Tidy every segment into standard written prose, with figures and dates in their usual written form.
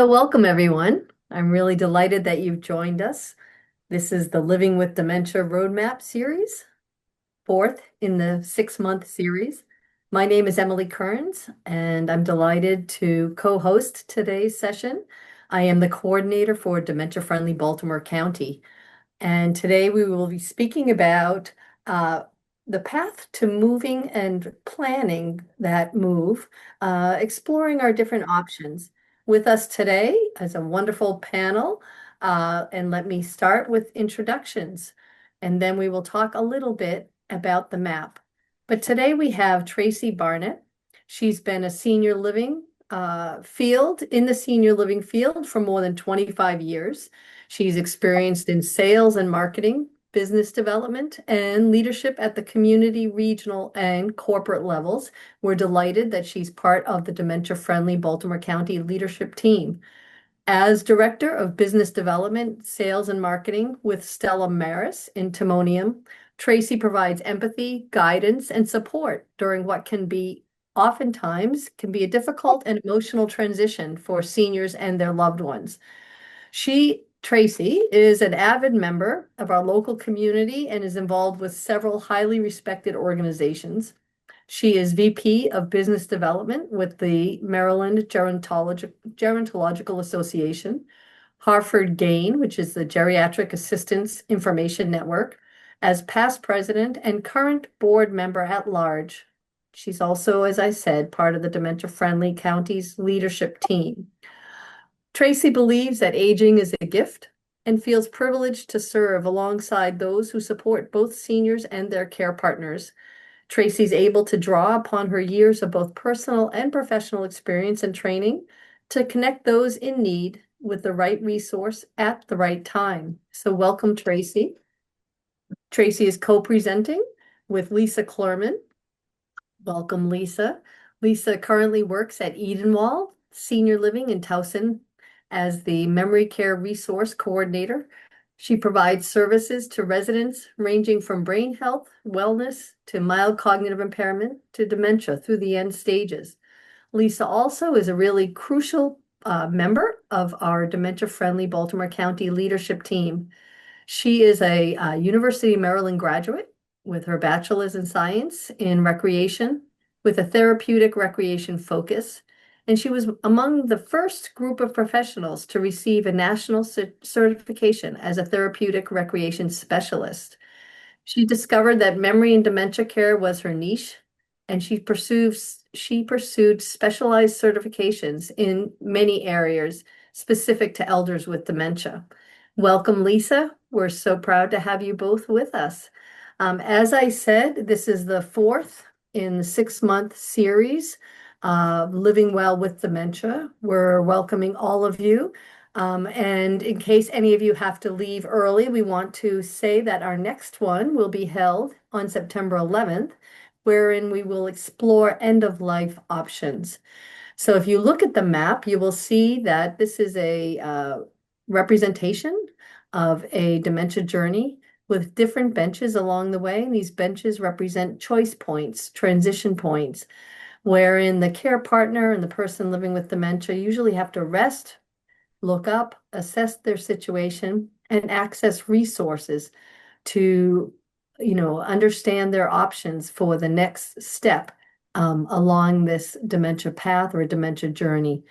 So welcome everyone. I'm really delighted that you've joined us. This is the Living with Dementia Roadmap series, fourth in the 6-month series. My name is Emily Kearns, and I'm delighted to co-host today's session. I am the coordinator for Dementia Friendly Baltimore County. And today we will be speaking about uh, the path to moving and planning that move, exploring our different options. With us today is a wonderful panel. And let me start with introductions, and then we will talk a little bit about the map. But today we have Tracy Barnett. She's been a senior living in the senior living field for more than 25 years. She's experienced in sales and marketing, business development, and leadership at the community, regional, and corporate levels. We're delighted that she's part of the Dementia Friendly Baltimore County leadership team. As Director of Business Development, Sales, and Marketing with Stella Maris in Timonium, Tracy provides empathy, guidance, and support during what oftentimes can be a difficult and emotional transition for seniors and their loved ones. Tracy, is an avid member of our local community and is involved with several highly respected organizations. She is VP of Business Development with the Maryland Gerontological Association, Hartford Gain, which is the Geriatric Assistance Information Network, as past president and current board member at large. She's also, as I said, part of the Dementia Friendly County's leadership team. Tracy believes that aging is a gift and feels privileged to serve alongside those who support both seniors and their care partners. Tracy's able to draw upon her years of both personal and professional experience and training to connect those in need with the right resource at the right time. So welcome, Tracy. Tracy is co-presenting with Lisa Clerman. Welcome, Lisa. Lisa currently works at Edenwald Senior Living in Towson as the Memory Care Resource Coordinator. She provides services to residents ranging from brain health, wellness, to mild cognitive impairment, to dementia through the end stages. Lisa also is a really crucial member of our Dementia-Friendly Baltimore County leadership team. She is a University of Maryland graduate with her bachelor's in science in recreation with a therapeutic recreation focus. And she was among the first group of professionals to receive a national certification as a therapeutic recreation specialist. She discovered that memory and dementia care was her niche, and she pursued specialized certifications in many areas specific to elders with dementia. Welcome, Lisa. We're so proud to have you both with us. As I said, this is the fourth in the 6-month series of Living Well with Dementia. We're welcoming all of you. And in case any of you have to leave early, we want to say that our next one will be held on September 11th, wherein we will explore end-of-life options. So if you look at the map, you will see that this is a representation of a dementia journey with different benches along the way. And these benches represent choice points, transition points, wherein the care partner and the person living with dementia usually have to rest, look up, assess their situation, and access resources to, understand their options for the next step along this dementia path or dementia journey.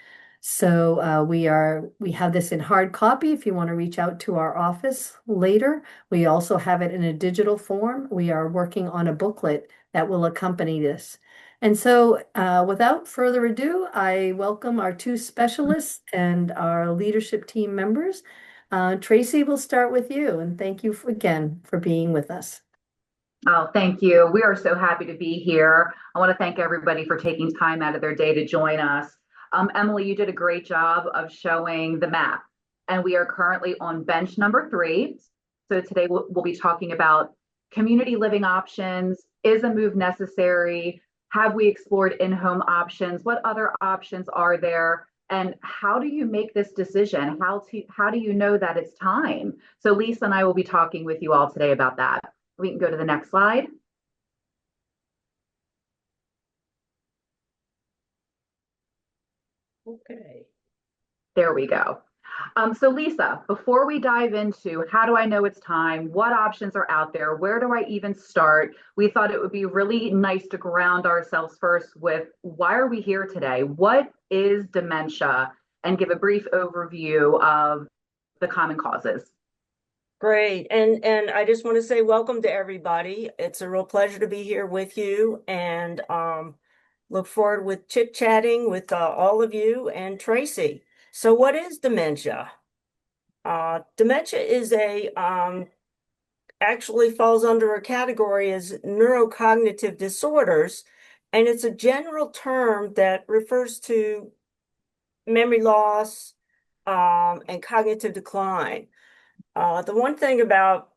So we have this in hard copy if you want to reach out to our office later. We also have it in a digital form. We are working on a booklet that will accompany this. And so without further ado, I welcome our two specialists and our leadership team members. Tracy, we'll start with you, and thank you again for being with us. Oh, thank you. We are so happy to be here. I want to thank everybody for taking time out of their day to join us. Emily, you did a great job of showing the map, and we are currently on bench number 3. So today we'll be talking about community living options. Is a move necessary? Have we explored in-home options? What other options are there? And how do you make this decision? How do you know that it's time? So Lisa and I will be talking with you all today about that. We can go to the next slide. Okay. There we go. So Lisa, before we dive into how do I know it's time, what options are out there, where do I even start? We thought it would be really nice to ground ourselves first with why are we here today? What is dementia? And give a brief overview of the common causes. Great. And I just want to say welcome to everybody. It's a real pleasure to be here with you and look forward with chit-chatting with all of you and Tracy. So what is dementia? Dementia is a actually falls under a category as neurocognitive disorders, and it's a general term that refers to memory loss and cognitive decline. The one thing about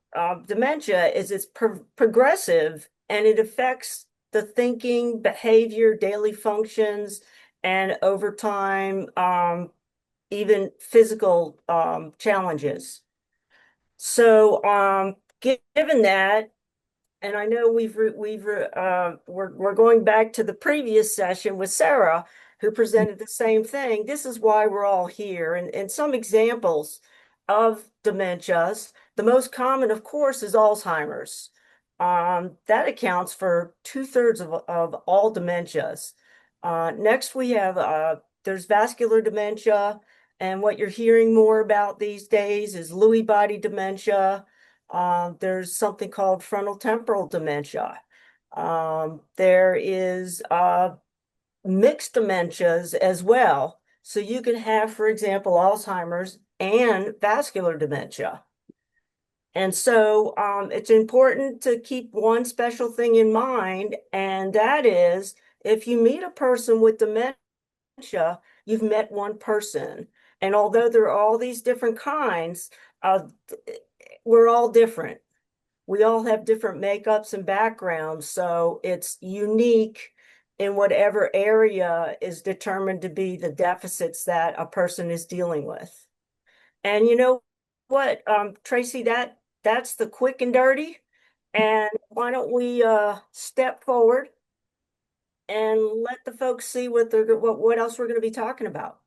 dementia is it's progressive and it affects the thinking, behavior, daily functions, and over time, even physical challenges. So, given that, and I know we're going back to the previous session with Sarah, who presented the same thing. This is why we're all here. And some examples of dementias. The most common, of course, is Alzheimer's. That accounts for 2/3 of all dementias. Next, we have there's vascular dementia, and what you're hearing more about these days is Lewy body dementia. There's something called frontal temporal dementia. There is mixed dementias as well. So you can have, for example, Alzheimer's and vascular dementia. And so it's important to keep one special thing in mind, and that is if you meet a person with dementia, you've met one person. And although there are all these different kinds, we're all different. We all have different makeups and backgrounds, so it's unique in whatever area is determined to be the deficits that a person is dealing with. And you know what, Tracy, that's the quick and dirty. And why don't we step forward and let the folks see what else we're going to be talking about.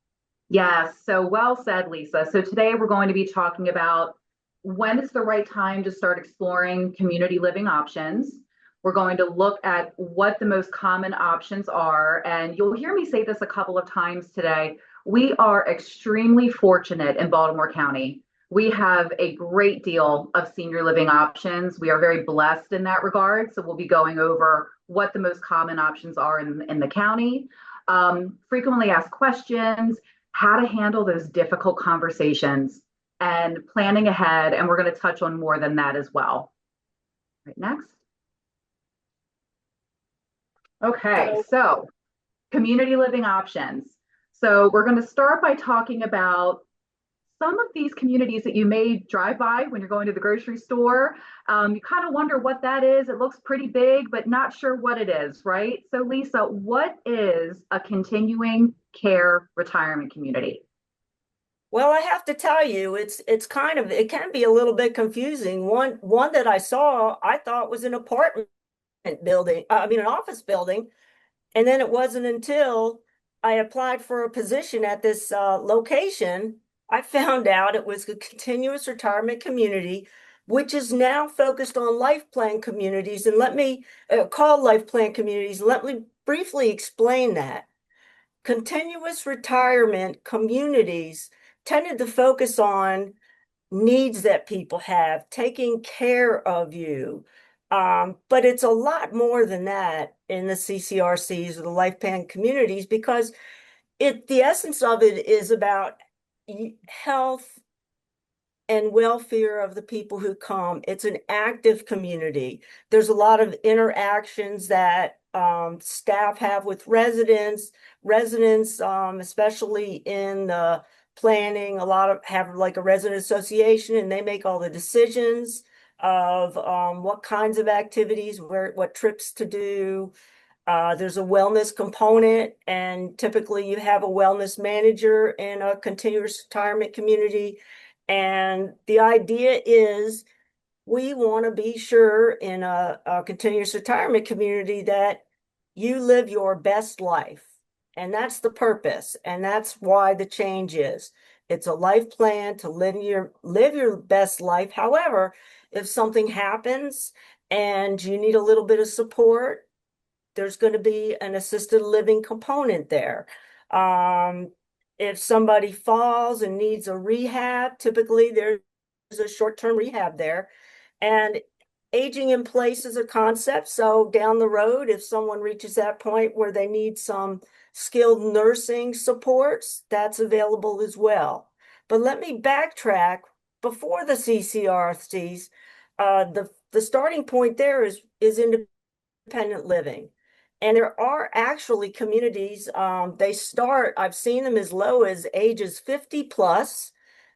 Yes, so well said, Lisa. So today we're going to be talking about when it's the right time to start exploring community living options. We're going to look at what the most common options are. And you'll hear me say this a couple of times today. We are extremely fortunate in Baltimore County. We have a great deal of senior living options. We are very blessed in that regard. So we'll be going over what the most common options are in the county, frequently asked questions, how to handle those difficult conversations, and planning ahead. And we're going to touch on more than that as well. Right, next. Okay, so community living options. So we're going to start by talking about some of these communities that you may drive by when you're going to the grocery store. You kind of wonder what that is. It looks pretty big, but not sure what it is, right? So Lisa, what is a continuing care retirement community? Well, I have to tell you, it can be a little bit confusing. One that I saw, I thought was an apartment building, an office building. And then it wasn't until I applied for a position at this location, I found out it was a continuous retirement community, which is now focused on life plan communities. And let me call life plan communities. Let me briefly explain that. Continuous retirement communities tended to focus on needs that people have, taking care of you. But it's a lot more than that in the CCRCs or the life plan communities because the essence of it is about health and welfare of the people who come. It's an active community. There's a lot of interactions that staff have with residents, especially in the planning, a lot of have like a resident association and they make all the decisions of what kinds of activities, what trips to do. There's a wellness component, and typically you have a wellness manager in a continuous retirement community. And the idea is we want to be sure in a continuous retirement community that you live your best life. And that's the purpose. And that's why the change is. It's a life plan to live your best life. However, if something happens and you need a little bit of support, there's going to be an assisted living component there. If somebody falls and needs a rehab, typically there's a short-term rehab there. And aging in place is a concept. So down the road, if someone reaches that point where they need some skilled nursing supports, that's available as well. But let me backtrack. Before the CCRCs, the starting point there is independent living. And there are actually communities, I've seen them as low as ages 50 plus,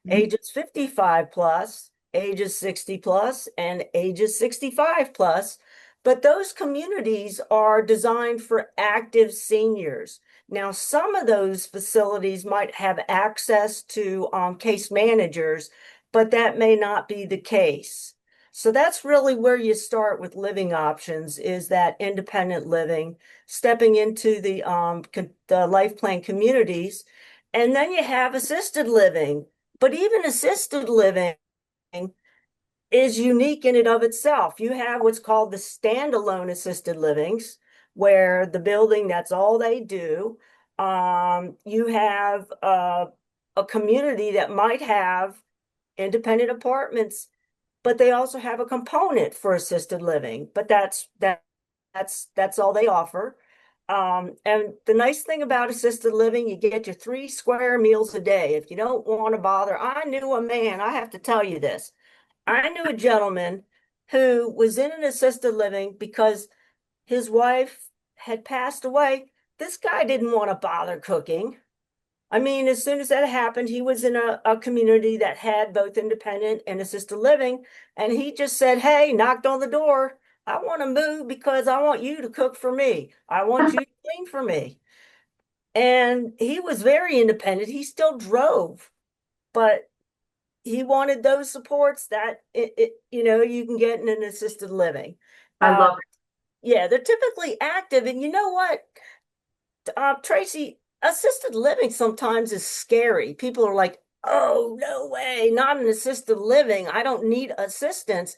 ages 55 plus, ages 60 plus, and ages 65 plus. But those communities are designed for active seniors. Now, some of those facilities might have access to case managers, but that may not be the case. So that's really where you start with living options, is that independent living, stepping into the life plan communities. And then you have assisted living. But even assisted living is unique in and of itself. You have what's called the standalone assisted livings, where the building, that's all they do. You have a community that might have independent apartments, but they also have a component for assisted living. But that's all they offer. And the nice thing about assisted living, you get your 3 square meals a day. If you don't want to bother, I knew a man, I have to tell you this. I knew a gentleman who was in an assisted living because his wife had passed away. This guy didn't want to bother cooking. I mean, as soon as that happened, he was in a community that had both independent and assisted living. And he just said, hey, knocked on the door. I want to move because I want you to cook for me. I want you to clean for me. And he was very independent. He still drove, but he wanted those supports that you can get in an assisted living. I love it. Yeah, they're typically active. And you know what, Tracy, assisted living sometimes is scary. People are like, oh, no way, not an assisted living. I don't need assistance.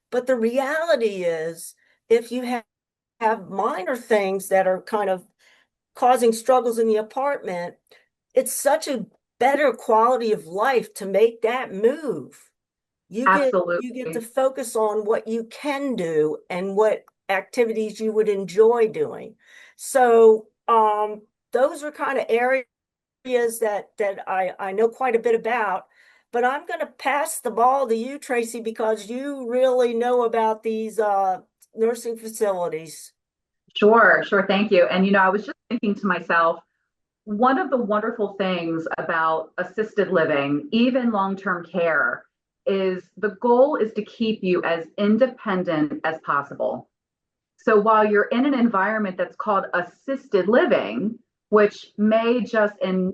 But the reality is, if you have minor things that are kind of causing struggles in the apartment, it's such a better quality of life to make that move. Absolutely. You get to focus on what you can do and what activities you would enjoy doing. So those are kind of areas that I know quite a bit about. But I'm going to pass the ball to you, Tracy, because you really know about these nursing facilities. Sure. Thank you. And, I was just thinking to myself, one of the wonderful things about assisted living, even long-term care, is the goal is to keep you as independent as possible. So while you're in an environment that's called assisted living, which may just in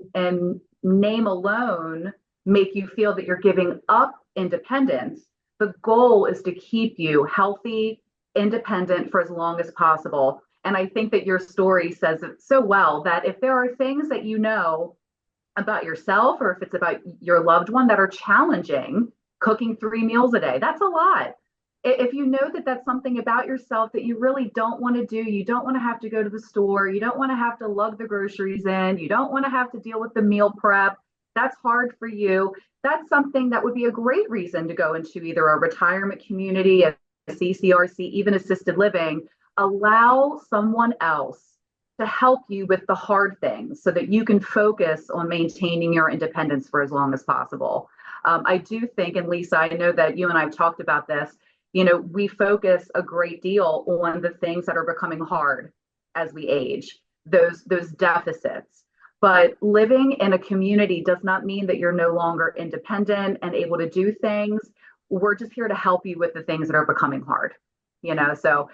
name alone make you feel that you're giving up independence, the goal is to keep you healthy, independent for as long as possible. And I think that your story says it so well, that if there are things that you know about yourself, or if it's about your loved one that are challenging, cooking 3 meals a day, that's a lot. If you know that that's something about yourself that you really don't want to do, you don't want to have to go to the store, you don't want to have to lug the groceries in, you don't want to have to deal with the meal prep, that's hard for you, that's something that would be a great reason to go into either a retirement community, a CCRC, even assisted living. Allow someone else to help you with the hard things so that you can focus on maintaining your independence for as long as possible. I do think, and Lisa, I know that you and I have talked about this, we focus a great deal on the things that are becoming hard as we age, those deficits. But living in a community does not mean that you're no longer independent and able to do things. We're just here to help you with the things that are becoming hard, so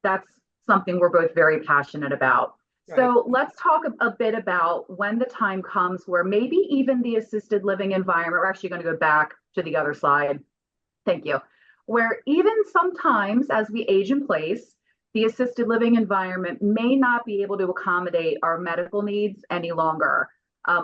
that's something we're both very passionate about. Right. So let's talk a bit about when the time comes where maybe even the assisted living environment, we're actually going to go back to the other slide. Thank you. Where even sometimes as we age in place, the assisted living environment may not be able to accommodate our medical needs any longer,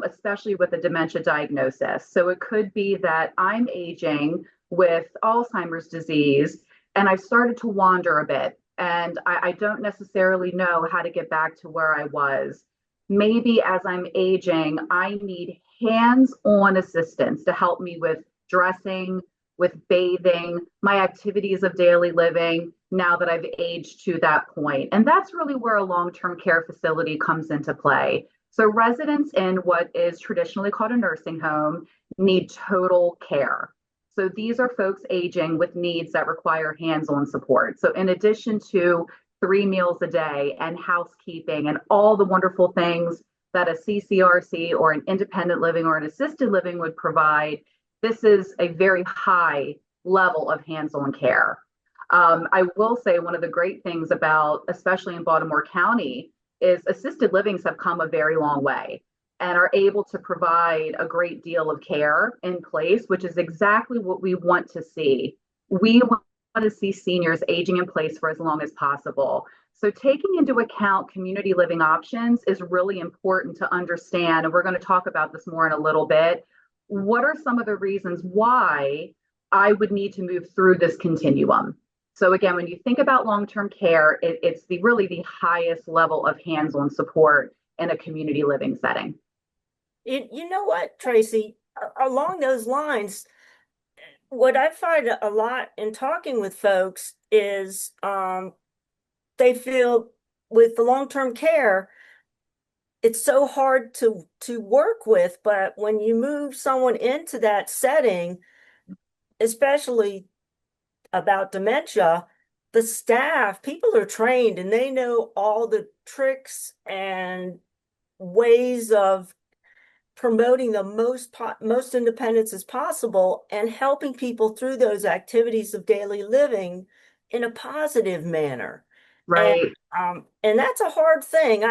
especially with a dementia diagnosis. So it could be that I'm aging with Alzheimer's disease and I've started to wander a bit and I don't necessarily know how to get back to where I was. Maybe as I'm aging, I need hands-on assistance to help me with dressing, with bathing, my activities of daily living now that I've aged to that point. And that's really where a long-term care facility comes into play. So residents in what is traditionally called a nursing home need total care. So these are folks aging with needs that require hands-on support. So in addition to 3 meals a day and housekeeping and all the wonderful things that a CCRC or an independent living or an assisted living would provide, this is a very high level of hands-on care. I will say one of the great things about, especially in Baltimore County, is assisted livings have come a very long way and are able to provide a great deal of care in place, which is exactly what we want to see. We want to see seniors aging in place for as long as possible. So taking into account community living options is really important to understand, and we're going to talk about this more in a little bit. What are some of the reasons why I would need to move through this continuum? So again, when you think about long-term care, it's really the highest level of hands-on support in a community living setting. You know what, Tracy? Along those lines, what I find a lot in talking with folks is they feel with the long-term care, it's so hard to work with, but when you move someone into that setting, especially about dementia, the staff, people are trained and they know all the tricks and ways of promoting the most independence as possible and helping people through those activities of daily living in a positive manner. Right. And that's a hard thing.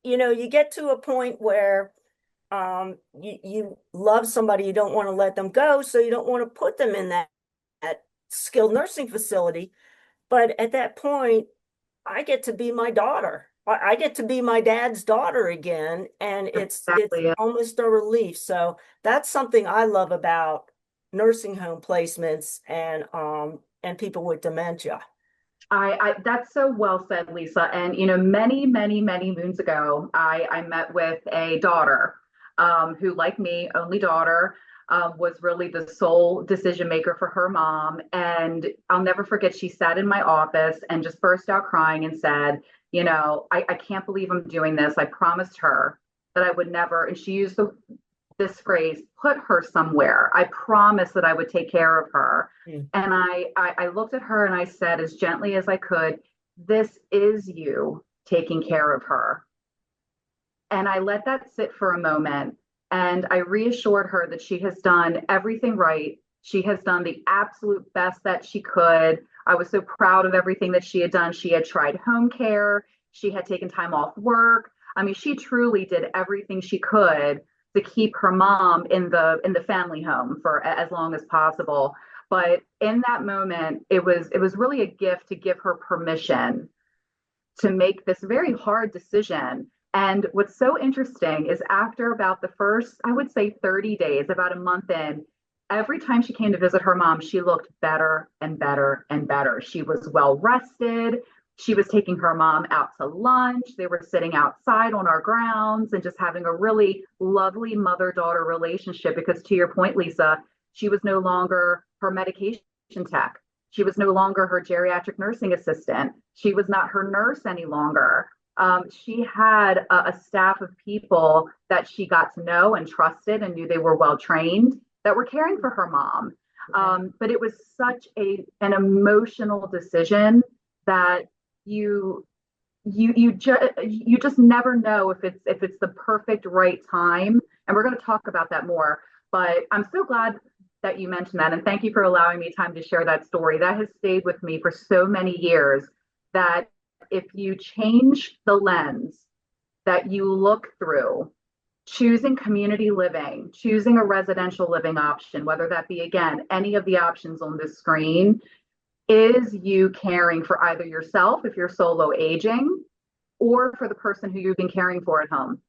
You get to a point where you love somebody, you don't want to let them go, so you don't want to put them in that skilled nursing facility. But at that point, I get to be my daughter. I get to be my dad's daughter again, and it's Exactly. almost a relief. So that's something I love about nursing home placements and people with dementia. That's so well said, Lisa. And many moons ago, I met with a daughter who, like me, only daughter, was really the sole decision maker for her mom. And I'll never forget, she sat in my office and just burst out crying and said, I can't believe I'm doing this. I promised her that I would never, and she used this phrase, put her somewhere. I promised that I would take care of her. And I looked at her and I said, as gently as I could, this is you taking care of her. And I let that sit for a moment. And I reassured her that she has done everything right. She has done the absolute best that she could. I was so proud of everything that she had done. She had tried home care. She had taken time off work. I mean, she truly did everything she could to keep her mom in the family home for as long as possible. But in that moment, it was really a gift to give her permission to make this very hard decision. And what's so interesting is after about the first, I would say 30 days, about a month in, every time she came to visit her mom, she looked better and better and better. She was well rested. She was taking her mom out to lunch. They were sitting outside on our grounds and just having a really lovely mother-daughter relationship because, to your point, Lisa, she was no longer her medication tech. She was no longer her geriatric nursing assistant. She was not her nurse any longer. She had a staff of people that she got to know and trusted and knew they were well trained that were caring for her mom. But it was such an emotional decision that you just never know if it's the perfect right time. And we're going to talk about that more. But I'm so glad that you mentioned that, and thank you for allowing me time to share that story. That has stayed with me for so many years, that if you change the lens that you look through, choosing community living, choosing a residential living option, whether that be, again, any of the options on this screen, is you caring for either yourself if you're solo aging or for the person who you've been caring for at home?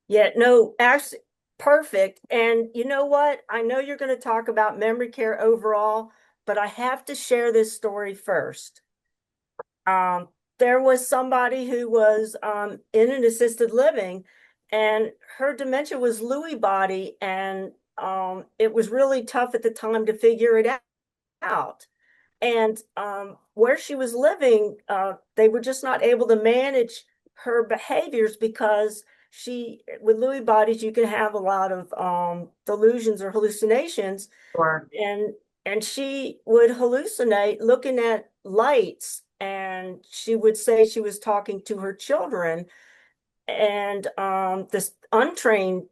Yeah, no, actually, perfect. And you know what? I know you're going to talk about memory care overall, but I have to share this story first. Um, there was somebody who was in an assisted living, and her dementia was Lewy body, and it was really tough at the time to figure it out. And where she was living, they were just not able to manage her behaviors because with Lewy bodies, you can have a lot of delusions or hallucinations, Or and she would hallucinate looking at lights, and she would say she was talking to her children, and this untrained,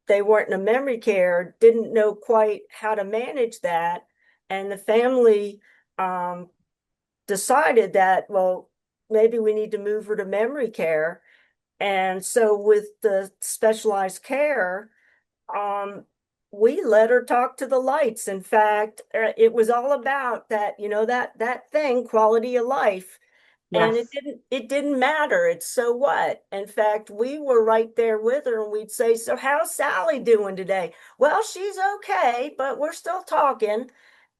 they weren't in a memory care, didn't know quite how to manage that, and the family um, decided that, well, maybe we need to move her to memory care. And so with the specialized care, um, we let her talk to the lights. In fact, it was all about that, that thing, quality of life. And yes, it didn't matter. It's so what? In fact, we were right there with her, and we'd say, "So how's Sally doing today?" "Well, she's okay, but we're still talking."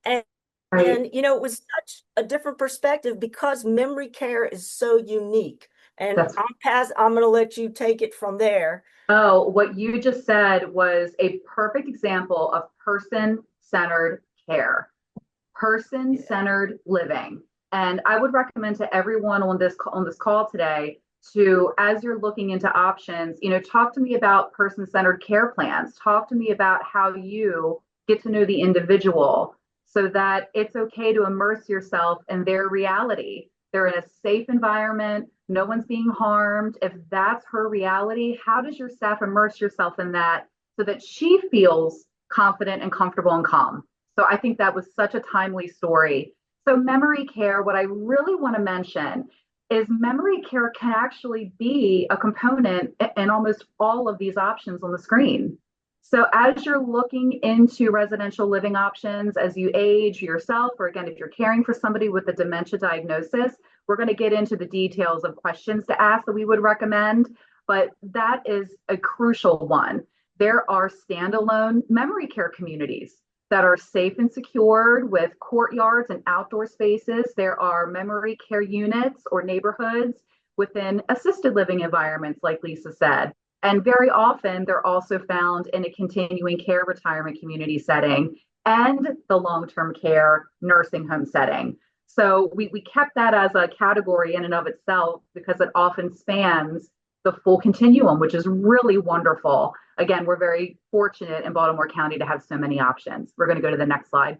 And right. it was such a different perspective because memory care is so unique. And That's I'm going to let you take it from there. Oh, what you just said was a perfect example of person-centered care, Yeah. person-centered living. And I would recommend to everyone on this call today to, as you're looking into options, talk to me about person-centered care plans. Talk to me about how you get to know the individual so that it's okay to immerse yourself in their reality. They're in a safe environment. No one's being harmed. If that's her reality, how does your staff immerse yourself in that so that she feels confident and comfortable and calm? So I think that was such a timely story. So, memory care, what I really want to mention is memory care can actually be a component in almost all of these options on the screen. So, as you're looking into residential living options as you age yourself, or again, if you're caring for somebody with a dementia diagnosis, we're going to get into the details of questions to ask that we would recommend, but that is a crucial one. There are standalone memory care communities that are safe and secured with courtyards and outdoor spaces. There are memory care units or neighborhoods within assisted living environments, like Lisa said. And very often, they're also found in a continuing care retirement community setting and the long term care nursing home setting. So we kept that as a category in and of itself because it often spans the full continuum, which is really wonderful. Again, we're very fortunate in Baltimore County to have so many options. We're going to go to the next slide.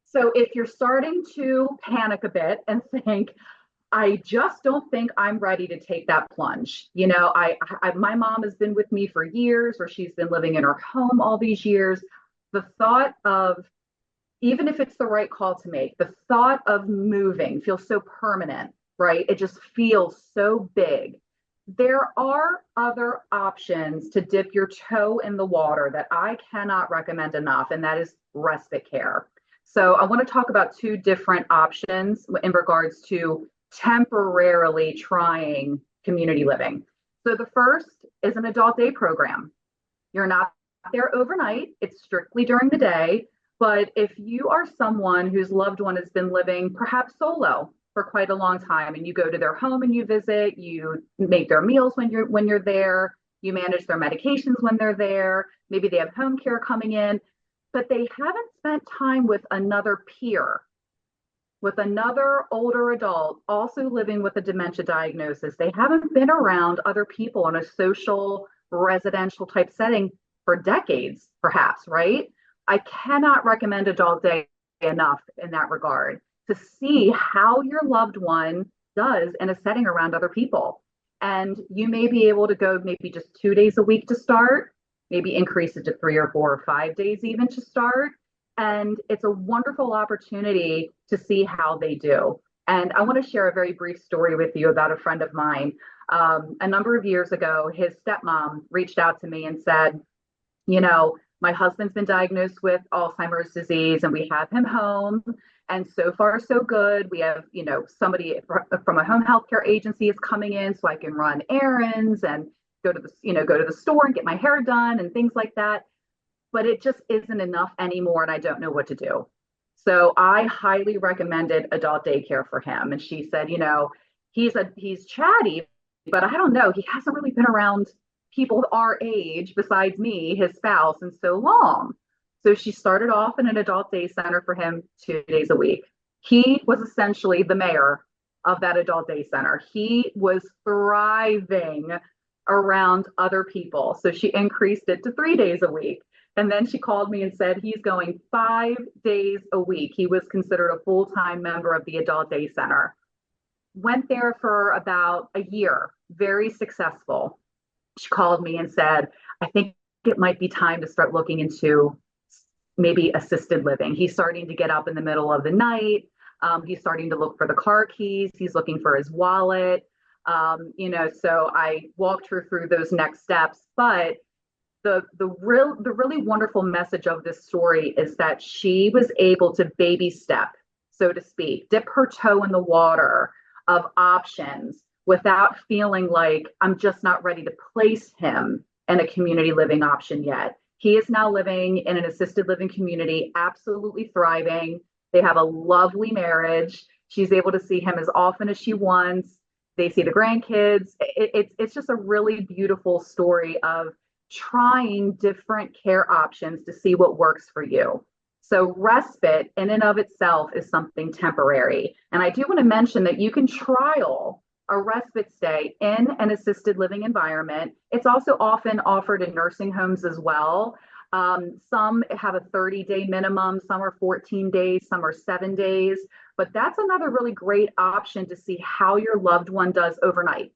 So if you're starting to panic a bit and think, I just don't think I'm ready to take that plunge. My mom has been with me for years, or she's been living in her home all these years. The thought of, even if it's the right call to make, the thought of moving feels so permanent, right? It just feels so big. There are other options to dip your toe in the water that I cannot recommend enough, and that is respite care. So I want to talk about two different options in regards to temporarily trying community living. So the first is an adult day program. You're not there overnight, it's strictly during the day. But if you are someone whose loved one has been living perhaps solo for quite a long time, and you go to their home and you visit, you make their meals when you're there, you manage their medications when they're there, maybe they have home care coming in, but they haven't spent time with another peer, with another older adult also living with a dementia diagnosis. They haven't been around other people in a social residential type setting for decades, perhaps, right? I cannot recommend Adult Day enough in that regard to see how your loved one does in a setting around other people. And you may be able to go maybe just 2 days a week to start, maybe increase it to 3 or 4 or 5 days even to start. And it's a wonderful opportunity to see how they do. And I want to share a very brief story with you about a friend of mine. A number of years ago, his stepmom reached out to me and said, My husband's been diagnosed with Alzheimer's disease and we have him home. And so far, so good. We have, somebody from a home health care agency is coming in so I can run errands and go to the store and get my hair done and things like that. But it just isn't enough anymore. And I don't know what to do. So I highly recommended adult daycare for him. And she said, he's chatty, but I don't know. He hasn't really been around people our age besides me, his spouse, in so long. So she started off in an adult day center for him 2 days a week. He was essentially the mayor of that adult day center. He was thriving around other people. So she increased it to 3 days a week. And then she called me and said he's going 5 days a week. He was considered a full-time member of the adult day center. Went there for about a year, very successful. She called me and said, I think it might be time to start looking into maybe assisted living. He's starting to get up in the middle of the night. He's starting to look for the car keys. He's looking for his wallet. So I walked her through those next steps. But the really wonderful message of this story is that she was able to baby step, so to speak, dip her toe in the water of options without feeling like I'm just not ready to place him in a community living option yet. He is now living in an assisted living community, absolutely thriving. They have a lovely marriage. She's able to see him as often as she wants. They see the grandkids. It's just a really beautiful story of trying different care options to see what works for you. So respite in and of itself is something temporary. And I do want to mention that you can trial a respite stay in an assisted living environment. It's also often offered in nursing homes as well. Some have a 30-day minimum, some are 14 days, some are 7 days. But that's another really great option to see how your loved one does overnight.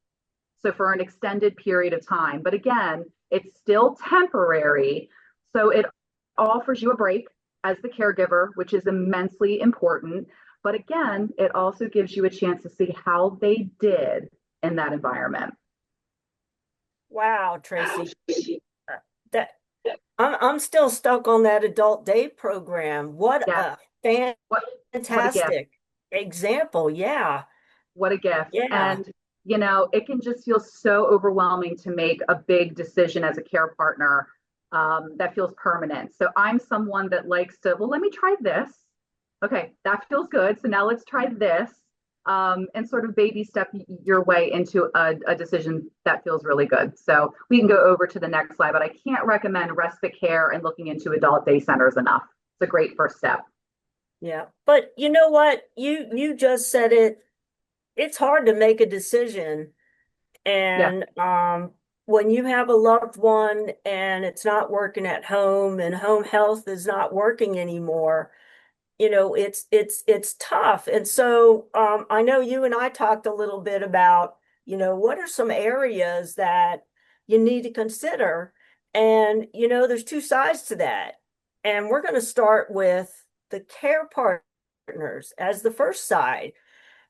So for an extended period of time. But again, it's still temporary. So it offers you a break as the caregiver, which is immensely important. But again, it also gives you a chance to see how they did in that environment. Wow, Tracy. That I'm still stuck on that adult day program. What Yeah. a What a gift. fantastic example. Yeah. What a gift. Yeah. And, it can just feel so overwhelming to make a big decision as a care partner that feels permanent. So I'm someone that likes to, well, let me try this. Okay, that feels good. So now let's try this and sort of baby step your way into a decision that feels really good. So we can go over to the next slide, but I can't recommend respite care and looking into adult day centers enough. It's a great first step. Yeah. But you know what? You just said it. It's hard to make a decision. And when you have a loved one and it's not working at home and home health is not working anymore, it's tough. And so I know you and I talked a little bit about, what are some areas that you need to consider? And, there's two sides to that. And we're going to start with the care partners as the first side,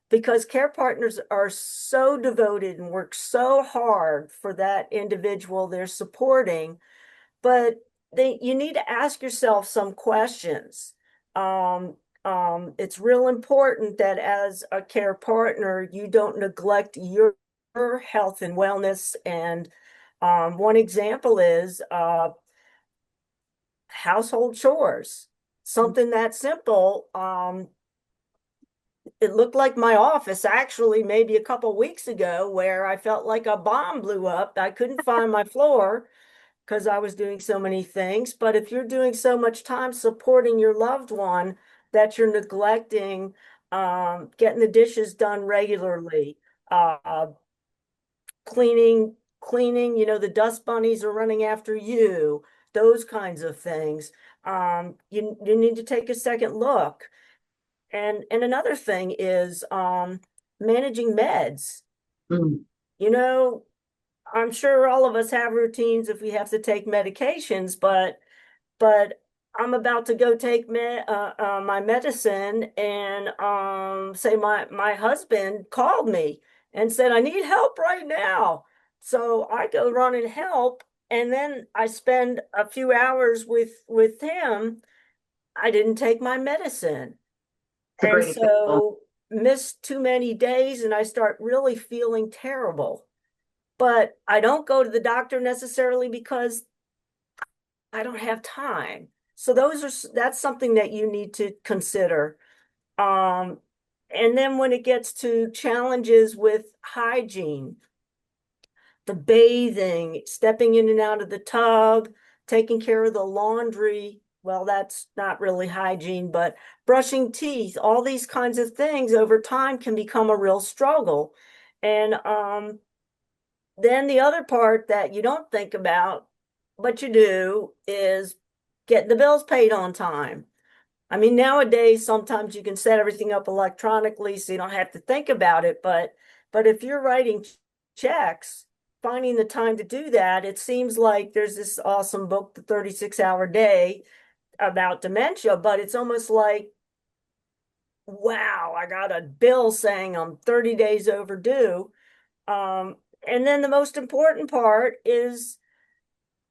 because care partners are so devoted and work so hard for that individual they're supporting, but you need to ask yourself some questions. It's real important that as a care partner, you don't neglect your health and wellness. And one example is household chores, something that simple. It looked like my office actually maybe a couple weeks ago where I felt like a bomb blew up. I couldn't find my floor because I was doing so many things. But if you're doing so much time supporting your loved one that you're neglecting getting the dishes done regularly, cleaning, the dust bunnies are running after you, those kinds of things. You need to take a second look. And another thing is managing meds. Mm. I'm sure all of us have routines if we have to take medications, but I'm about to go take my medicine, and say my husband called me and said I need help right now. So I go run and help, and then I spend a few hours with him. I didn't take my medicine. It's a And great example. so missed too many days and I start really feeling terrible. But I don't go to the doctor necessarily because I don't have time. So that's something that you need to consider. Um, and then when it gets to challenges with hygiene, the bathing, stepping in and out of the tub, taking care of the laundry. Well, that's not really hygiene, but brushing teeth, all these kinds of things over time can become a real struggle. And then the other part that you don't think about, but you do, is getting the bills paid on time. I mean, nowadays, sometimes you can set everything up electronically so you don't have to think about it. But if you're writing checks, finding the time to do that, it seems like there's this awesome book, The 36-Hour Day, about dementia, but it's almost like, wow, I got a bill saying I'm 30 days overdue. Um, and then the most important part is,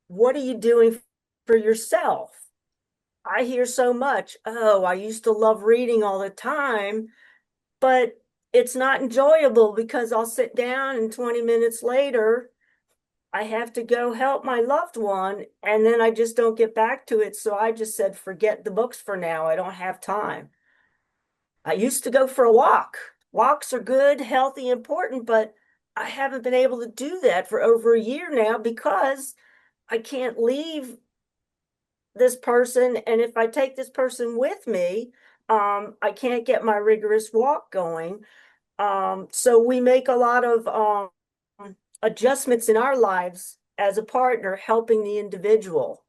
what are you doing for yourself? I hear so much, oh, I used to love reading all the time, but it's not enjoyable because I'll sit down and 20 minutes later, I have to go help my loved one, and then I just don't get back to it. So I just said, forget the books for now. I don't have time. I used to go for a walk. Walks are good, healthy, important, but I haven't been able to do that for over a year now because I can't leave this person. And if I take this person with me, I can't get my rigorous walk going. So we make a lot of adjustments in our lives as a partner, helping the individual.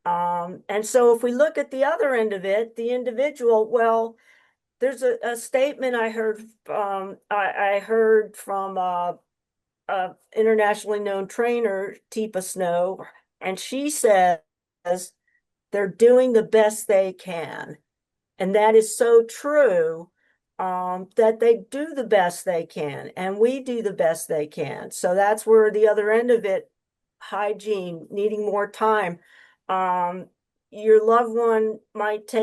And so if we look at the other end of it, the individual, well, there's a statement I heard I heard from a internationally known trainer, Teepa Snow, and she says they're doing the best they can. And that is so true, that they do the best they can, and we do the best they can. So that's where the other end of it, hygiene, needing more time. Um, your loved one might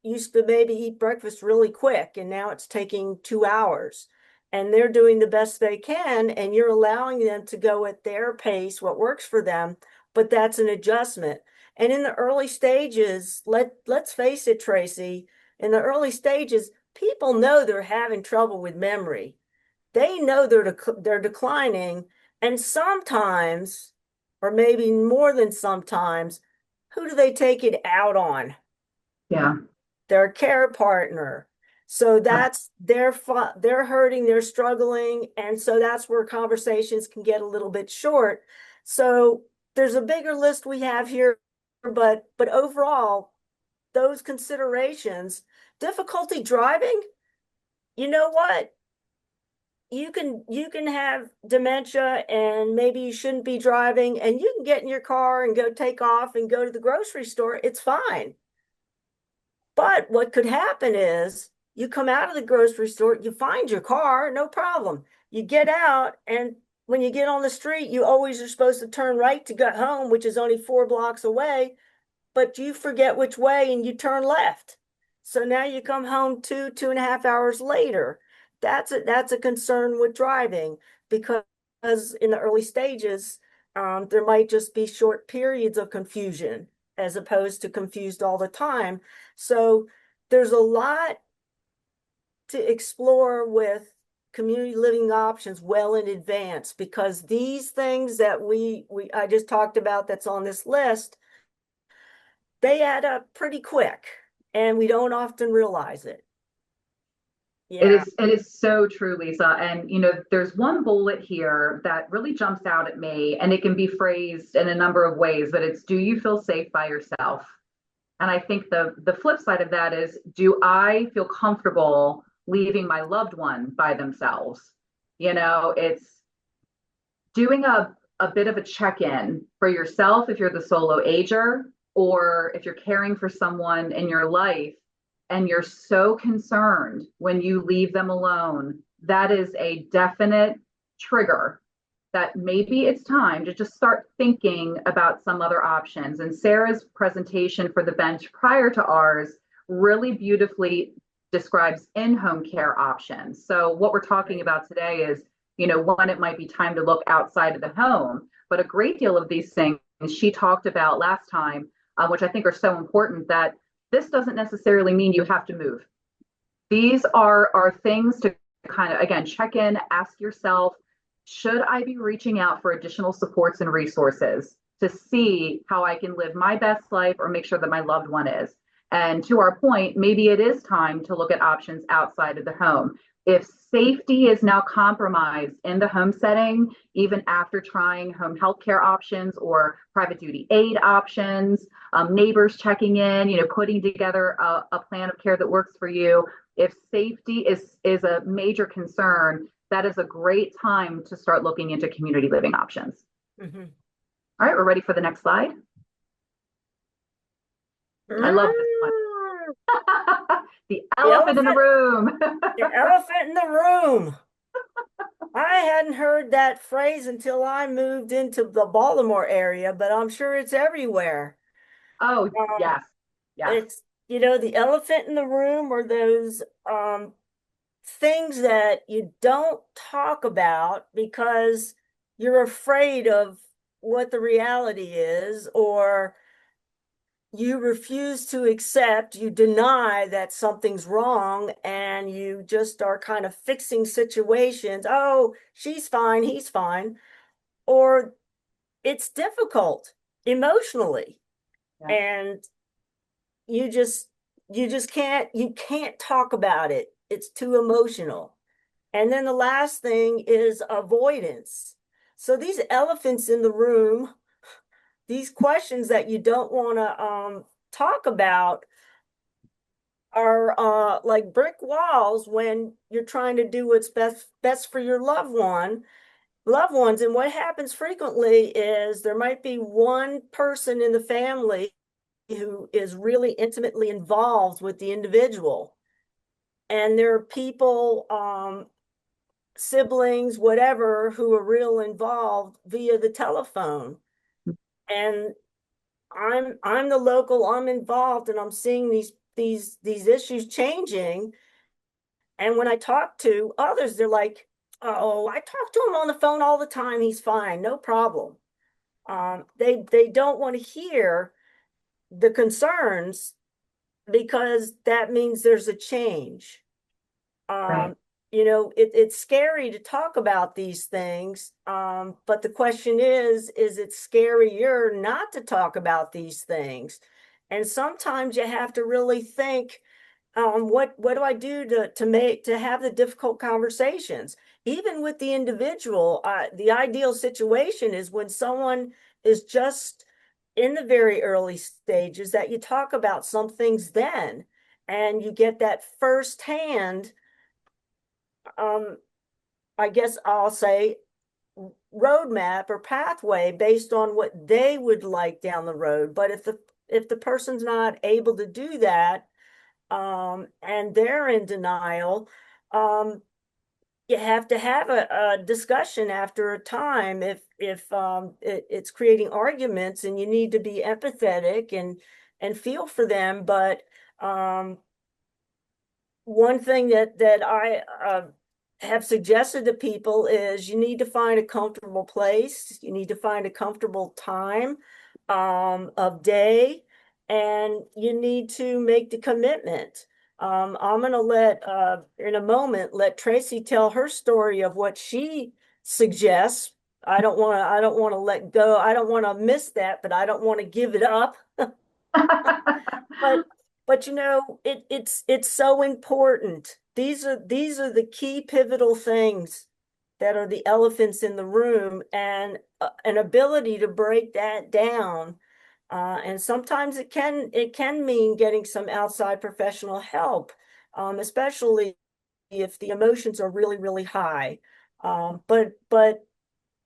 used to maybe eat breakfast really quick, and now it's taking 2 hours. And they're doing the best they can, and you're allowing them to go at their pace, what works for them, but that's an adjustment. And in the early stages, let's face it, Tracy, in the early stages, people know they're having trouble with memory. They know they're declining, and sometimes, or maybe more than sometimes, who do they take it out on? Yeah. Their care partner. So Yeah. that's they're hurting, they're struggling, and so that's where conversations can get a little bit short. So there's a bigger list we have here, but overall, those considerations, difficulty driving, you know what? You can have dementia and maybe you shouldn't be driving, and you can get in your car and go take off and go to the grocery store. It's fine. But what could happen is you come out of the grocery store, you find your car, no problem. You get out, and when you get on the street, you always are supposed to turn right to get home, which is only 4 blocks away, but you forget which way and you turn left. So now you come home 2.5 hours later. That's a concern with driving, because in the early stages, there might just be short periods of confusion as opposed to confused all the time. So there's a lot to explore with community living options well in advance, because these things that I just talked about that's on this list, they add up pretty quick and we don't often realize it. Yeah. It is so true, Lisa. And there's one bullet here that really jumps out at me, and it can be phrased in a number of ways, but it's, do you feel safe by yourself? And I think the flip side of that is, do I feel comfortable leaving my loved one by themselves? It's doing a bit of a check-in for yourself if you're the solo ager, or if you're caring for someone in your life and you're so concerned when you leave them alone. That is a definite trigger that maybe it's time to just start thinking about some other options. And Sarah's presentation for the bench prior to ours really beautifully describes in-home care options. So what we're talking about today is, when it might be time to look outside of the home, but a great deal of these things she talked about last time, which I think are so important, that this doesn't necessarily mean you have to move. These are things to kind of, again, check in, ask yourself, should I be reaching out for additional supports and resources to see how I can live my best life or make sure that my loved one is? And to our point, maybe it is time to look at options outside of the home. If safety is now compromised in the home setting, even after trying home health care options or private duty aid options, neighbors checking in, putting together a plan of care that works for you. If safety is a major concern, that is a great time to start looking into community living options. Mm-hmm. All right, we're ready for the next slide. I love this one. The elephant in the room. The elephant in the room. I hadn't heard that phrase until I moved into the Baltimore area, but I'm sure it's everywhere. Oh, yes. It's, the elephant in the room are those things that you don't talk about because you're afraid of what the reality is, or you refuse to accept, you deny that something's wrong, and you just are kind of fixing situations. Oh, she's fine, he's fine. Or it's difficult emotionally. Yeah. And you just can't talk about it. It's too emotional. And then the last thing is avoidance. So these elephants in the room, these questions that you don't want to talk about are like brick walls when you're trying to do what's best for your loved ones. And what happens frequently is there might be one person in the family who is really intimately involved with the individual. And there are people, siblings, whatever, who are real involved via the telephone. And I'm the local, I'm involved, and I'm seeing these issues changing. And when I talk to others, they're like, oh, I talk to him on the phone all the time. He's fine, no problem. They don't want to hear the concerns because that means there's a change. Right. It's scary to talk about these things, but the question is it scarier not to talk about these things? And sometimes you have to really think, what do I do to have the difficult conversations, even with the individual? The ideal situation is when someone is just in the very early stages, that you talk about some things then, and you get that firsthand, I guess I'll say, roadmap or pathway based on what they would like down the road. But if the person's not able to do that, and they're in denial, you have to have a discussion after a time if it's creating arguments, and you need to be empathetic and feel for them. But one thing that I have suggested to people is you need to find a comfortable place, you need to find a comfortable time of day, and you need to make the commitment. I'm going to in a moment, let Tracy tell her story of what she suggests. I don't want to let go. I don't want to miss that, but I don't want to give it up. But it's so important. These are the key pivotal things that are the elephants in the room, and an ability to break that down. And sometimes it can mean getting some outside professional help, especially if the emotions are really, really high. But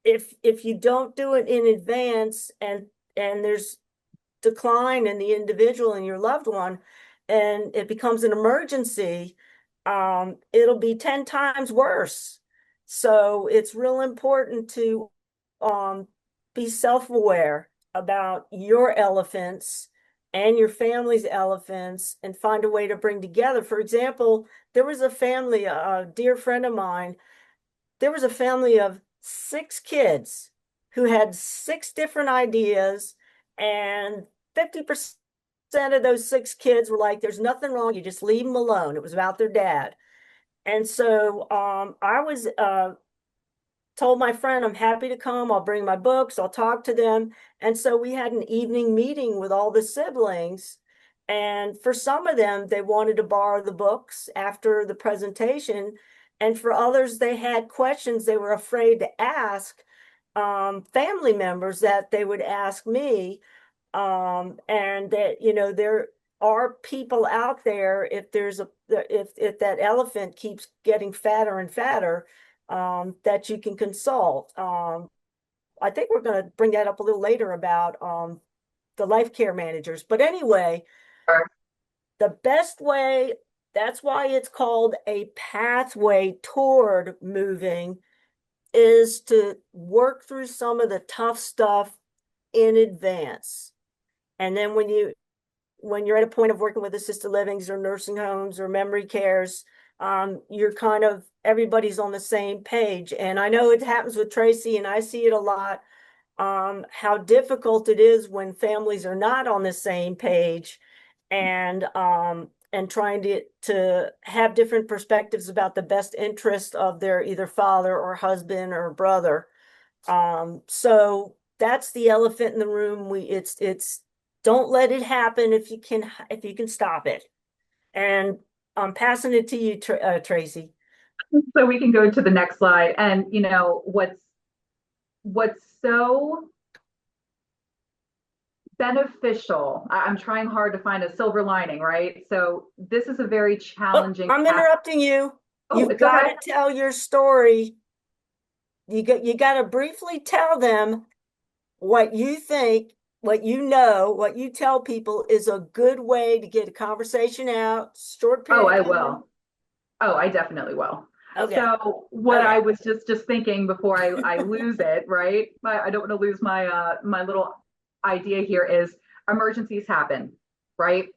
if you don't do it in advance, and there's decline in the individual and your loved one, and it becomes an emergency, it'll be 10 times worse. So it's real important to be self-aware about your elephants and your family's elephants and find a way to bring together. For example, there was a family, a dear friend of mine, there was a family of 6 kids who had 6 different ideas, and 50% of those 6 kids were like, there's nothing wrong, you just leave them alone. It was about their dad. And so I was told my friend, I'm happy to come. I'll bring my books. I'll talk to them. And so we had an evening meeting with all the siblings. And for some of them, they wanted to borrow the books after the presentation. And for others, they had questions they were afraid to ask family members that they would ask me. And that, there are people out there, if that elephant keeps getting fatter and fatter, that you can consult. I think we're going to bring that up a little later about the life care managers. But anyway, the best way, that's why it's called a pathway toward moving, is to work through some of the tough stuff in advance. And then when you're at a point of working with assisted livings or nursing homes or memory cares, you're kind of, everybody's on the same page. And I know it happens with Tracy, and I see it a lot, how difficult it is when families are not on the same page, and trying to have different perspectives about the best interest of their either father or husband or brother. So that's the elephant in the room. It's don't let it happen if you can stop it. And I'm passing it to you, Tracy. So we can go to the next slide. And what's so beneficial, I'm trying hard to find a silver lining, right? So this is a very challenging. I'm interrupting you. You've got to tell your story. You got to briefly tell them what you think, what you know, what you tell people is a good way to get a conversation out. Short period. Oh, I will. Oh, I definitely will. Okay. So what I was just thinking before I lose it, right? I don't want to lose my little idea here is emergencies happen, right?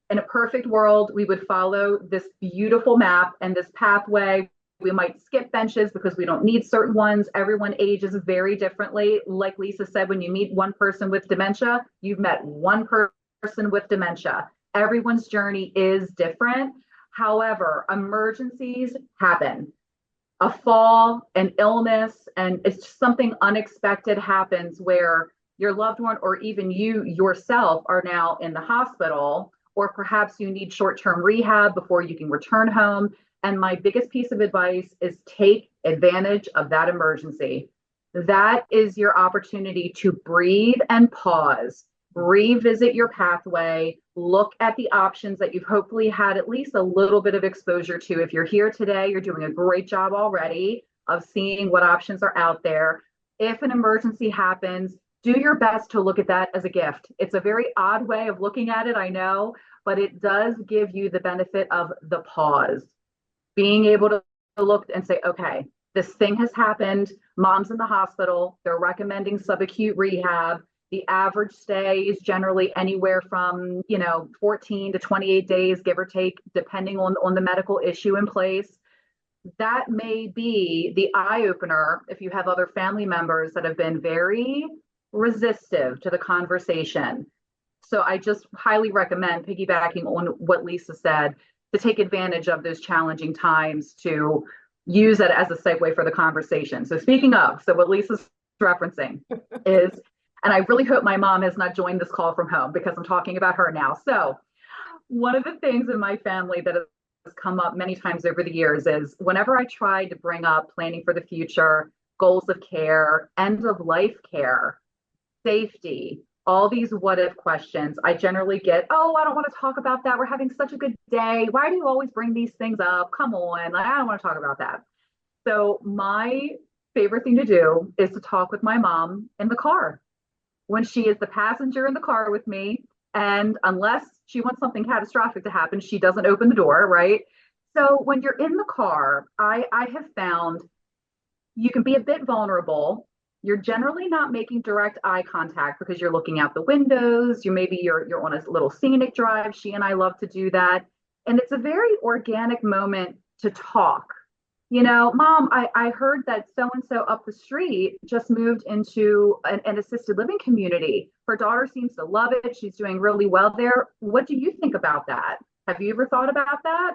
In a perfect world, we would follow this beautiful map and this pathway. We might skip benches because we don't need certain ones. Everyone ages very differently. Like Lisa said, when you meet one person with dementia, you've met one person with dementia. Everyone's journey is different. However, emergencies happen. A fall, an illness, and it's something unexpected happens where your loved one or even you yourself are now in the hospital, or perhaps you need short-term rehab before you can return home. And my biggest piece of advice is take advantage of that emergency. That is your opportunity to breathe and pause, revisit your pathway, look at the options that you've hopefully had at least a little bit of exposure to. If you're here today, you're doing a great job already of seeing what options are out there. If an emergency happens, do your best to look at that as a gift. It's a very odd way of looking at it, I know, but it does give you the benefit of the pause. Being able to look and say, okay, this thing has happened. Mom's in the hospital. They're recommending subacute rehab. The average stay is generally anywhere from 14 to 28 days, give or take, depending on the medical issue in place. That may be the eye opener if you have other family members that have been very resistive to the conversation. So I just highly recommend, piggybacking on what Lisa said, to take advantage of those challenging times to use it as a segue for the conversation. So speaking of, so what Lisa's referencing is, and I really hope my mom has not joined this call from home because I'm talking about her now. So one of the things in my family that has come up many times over the years is whenever I try to bring up planning for the future, goals of care, end of life care, safety, all these what if questions, I generally get, oh, I don't want to talk about that. We're having such a good day. Why do you always bring these things up? Come on, I don't want to talk about that. So my favorite thing to do is to talk with my mom in the car when she is the passenger in the car with me. And unless she wants something catastrophic to happen, she doesn't open the door, right? So when you're in the car, I have found you can be a bit vulnerable You're generally not making direct eye contact because you're looking out the windows. You're on a little scenic drive. She and I love to do that. And it's a very organic moment to talk. Mom, I heard that so-and-so up the street just moved into an assisted living community. Her daughter seems to love it. She's doing really well there. What do you think about that? Have you ever thought about that?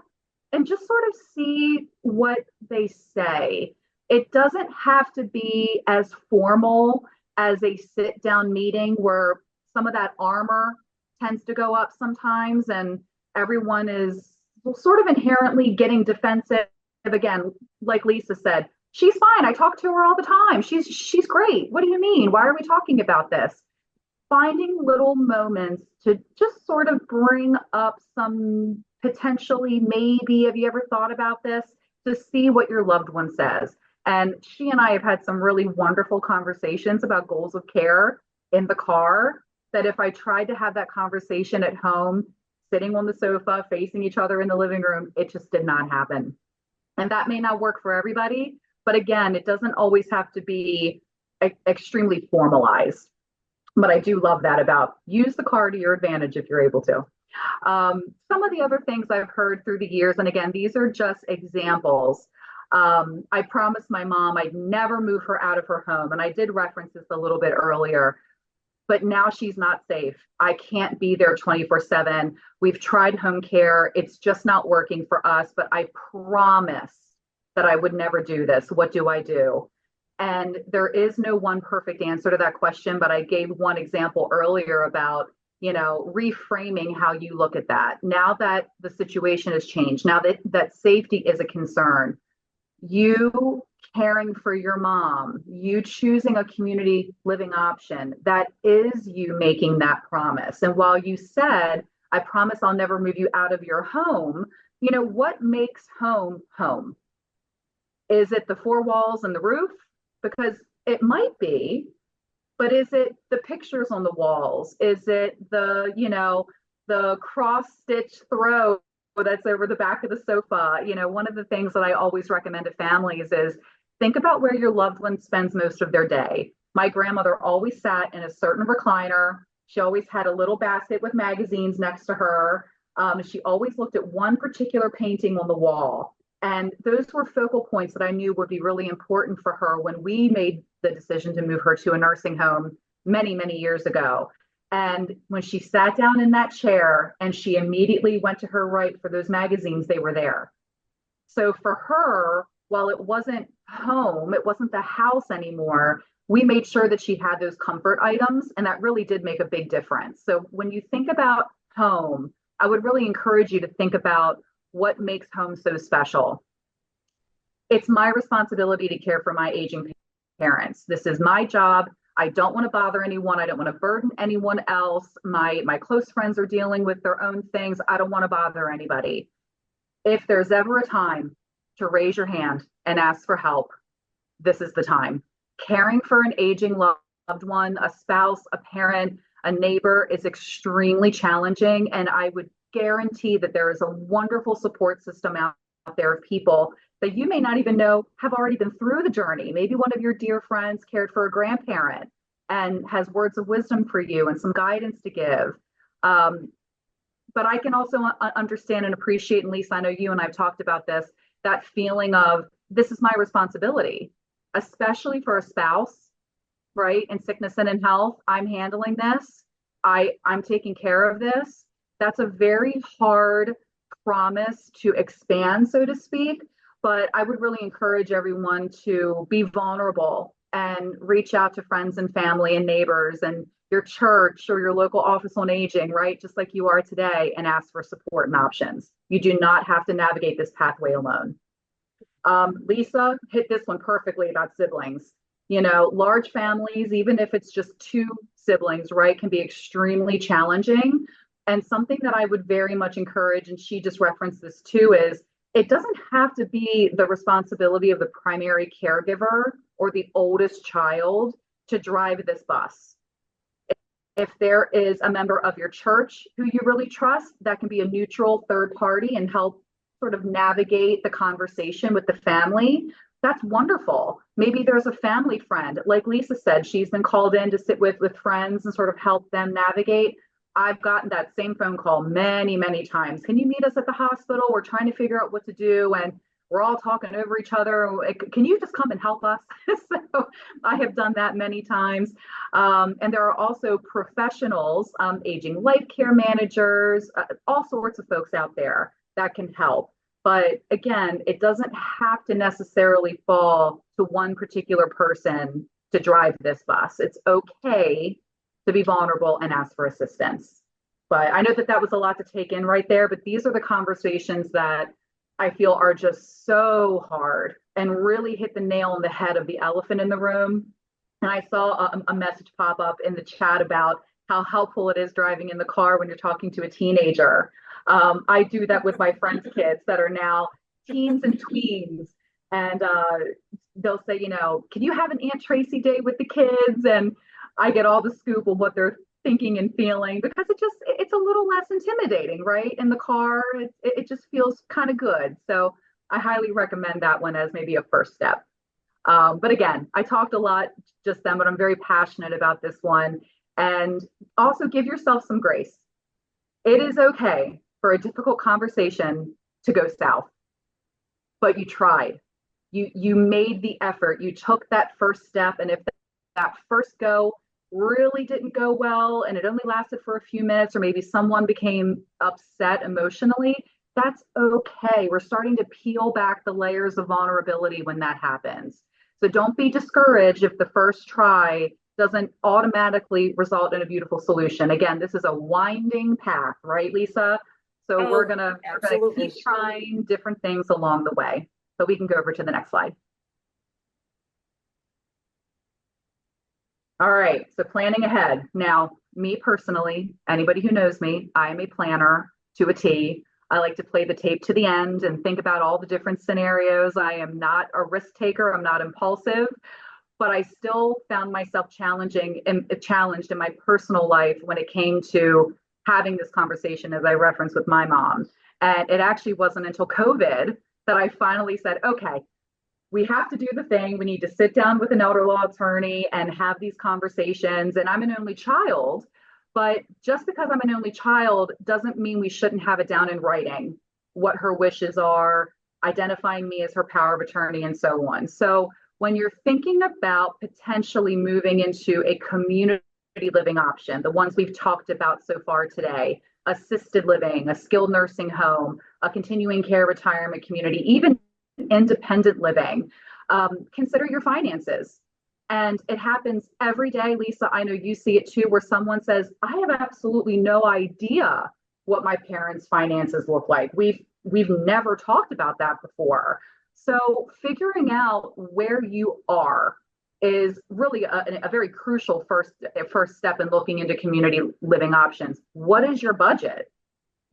And just sort of see what they say. It doesn't have to be as formal as a sit down meeting where some of that armor tends to go up sometimes and everyone is sort of inherently getting defensive. Again, like Lisa said, she's fine. I talk to her all the time. She's great. What do you mean? Why are we talking about this? Finding little moments to just sort of bring up some potentially, maybe, have you ever thought about this? To see what your loved one says. And she and I have had some really wonderful conversations about goals of care in the car, that if I tried to have that conversation at home, sitting on the sofa, facing each other in the living room, it just did not happen. And that may not work for everybody, but again, it doesn't always have to be extremely formalized. But I do love that about use the car to your advantage if you're able to. Some of the other things I've heard through the years, and again, these are just examples. I promised my mom I'd never move her out of her home. And I did reference this a little bit earlier, but now she's not safe. I can't be there 24/7. We've tried home care. It's just not working for us, but I promised that I would never do this. What do I do? And there is no one perfect answer to that question, but I gave one example earlier about, reframing how you look at that. Now that the situation has changed, now that safety is a concern, you caring for your mom, you choosing a community living option, that is you making that promise. And while you said, I promise I'll never move you out of your home, what makes home home? Is it the four walls and the roof? Because it might be, but is it the pictures on the walls? Is it the cross-stitch throw that's over the back of the sofa? One of the things that I always recommend to families is think about where your loved one spends most of their day. My grandmother always sat in a certain recliner. She always had a little basket with magazines next to her. She always looked at one particular painting on the wall. And those were focal points that I knew would be really important for her when we made the decision to move her to a nursing home many, many years ago. And when she sat down in that chair and she immediately went to her right for those magazines, they were there. So for her, while it wasn't home, it wasn't the house anymore, we made sure that she had those comfort items, and that really did make a big difference. So when you think about home, I would really encourage you to think about what makes home so special. It's my responsibility to care for my aging parents. This is my job. I don't want to bother anyone. I don't want to burden anyone else. My close friends are dealing with their own things. I don't want to bother anybody. If there's ever a time to raise your hand and ask for help, this is the time. Caring for an aging loved one, a spouse, a parent, a neighbor is extremely challenging. And I would guarantee that there is a wonderful support system out there of people that you may not even know have already been through the journey. Maybe one of your dear friends cared for a grandparent and has words of wisdom for you and some guidance to give. But I can also understand and appreciate, and Lisa, I know you and I've talked about this, that feeling of this is my responsibility, especially for a spouse, right? In sickness and in health, I'm handling this. I'm taking care of this. That's a very hard promise to expand, so to speak. But I would really encourage everyone to be vulnerable and reach out to friends and family and neighbors and your church or your local office on aging, right? Just like you are today, and ask for support and options. You do not have to navigate this pathway alone. Lisa hit this one perfectly about siblings. Large families, even if it's just two siblings, right, can be extremely challenging. And something that I would very much encourage, and she just referenced this too, is it doesn't have to be the responsibility of the primary caregiver or the oldest child to drive this bus. If there is a member of your church who you really trust, that can be a neutral third party and help sort of navigate the conversation with the family. That's wonderful. Maybe there's a family friend. Like Lisa said, she's been called in to sit with friends and sort of help them navigate. I've gotten that same phone call many, many times. Can you meet us at the hospital? We're trying to figure out what to do, and we're all talking over each other. Can you just come and help us? So I have done that many times. And there are also professionals, aging life care managers, all sorts of folks out there that can help. But again, it doesn't have to necessarily fall to one particular person to drive this bus. It's okay to be vulnerable and ask for assistance. But I know that that was a lot to take in right there, but these are the conversations that I feel are just so hard and really hit the nail on the head of the elephant in the room. And I saw a message pop up in the chat about how helpful it is driving in the car when you're talking to a teenager. I do that with my friends' kids that are now teens and tweens. And they'll say, you know, can you have an Aunt Tracy day with the kids? And I get all the scoop of what they're thinking and feeling because it's a little less intimidating, right? In the car, it just feels kind of good. So I highly recommend that one as maybe a first step. But again, I talked a lot just then, but I'm very passionate about this one. And also give yourself some grace. It is okay for a difficult conversation to go south, but you tried. You made the effort. You took that first step. And if that first go really didn't go well and it only lasted for a few minutes, or maybe someone became upset emotionally, that's okay. We're starting to peel back the layers of vulnerability when that happens. So don't be discouraged if the first try doesn't automatically result in a beautiful solution. Again, this is a winding path, right, Lisa? So we're gonna keep trying different things along the way. So we can go over to the next slide. All right, so planning ahead. Now, me personally, anybody who knows me, I am a planner to a T. I like to play the tape to the end and think about all the different scenarios. I am not a risk taker. I'm not impulsive, but I still found myself challenged in my personal life when it came to having this conversation, as I referenced with my mom. And it actually wasn't until COVID that I finally said, okay, we have to do the thing. We need to sit down with an elder law attorney and have these conversations. And I'm an only child, but just because I'm an only child doesn't mean we shouldn't have it down in writing, what her wishes are, identifying me as her power of attorney, and so on. So when you're thinking about potentially moving into a community living option, the ones we've talked about so far today, assisted living, a skilled nursing home, a continuing care retirement community, even independent living, consider your finances. And it happens every day, Lisa. I know you see it too, where someone says, I have absolutely no idea what my parents' finances look like. We've never talked about that before. So figuring out where you are is really a very crucial first step in looking into community living options. What is your budget?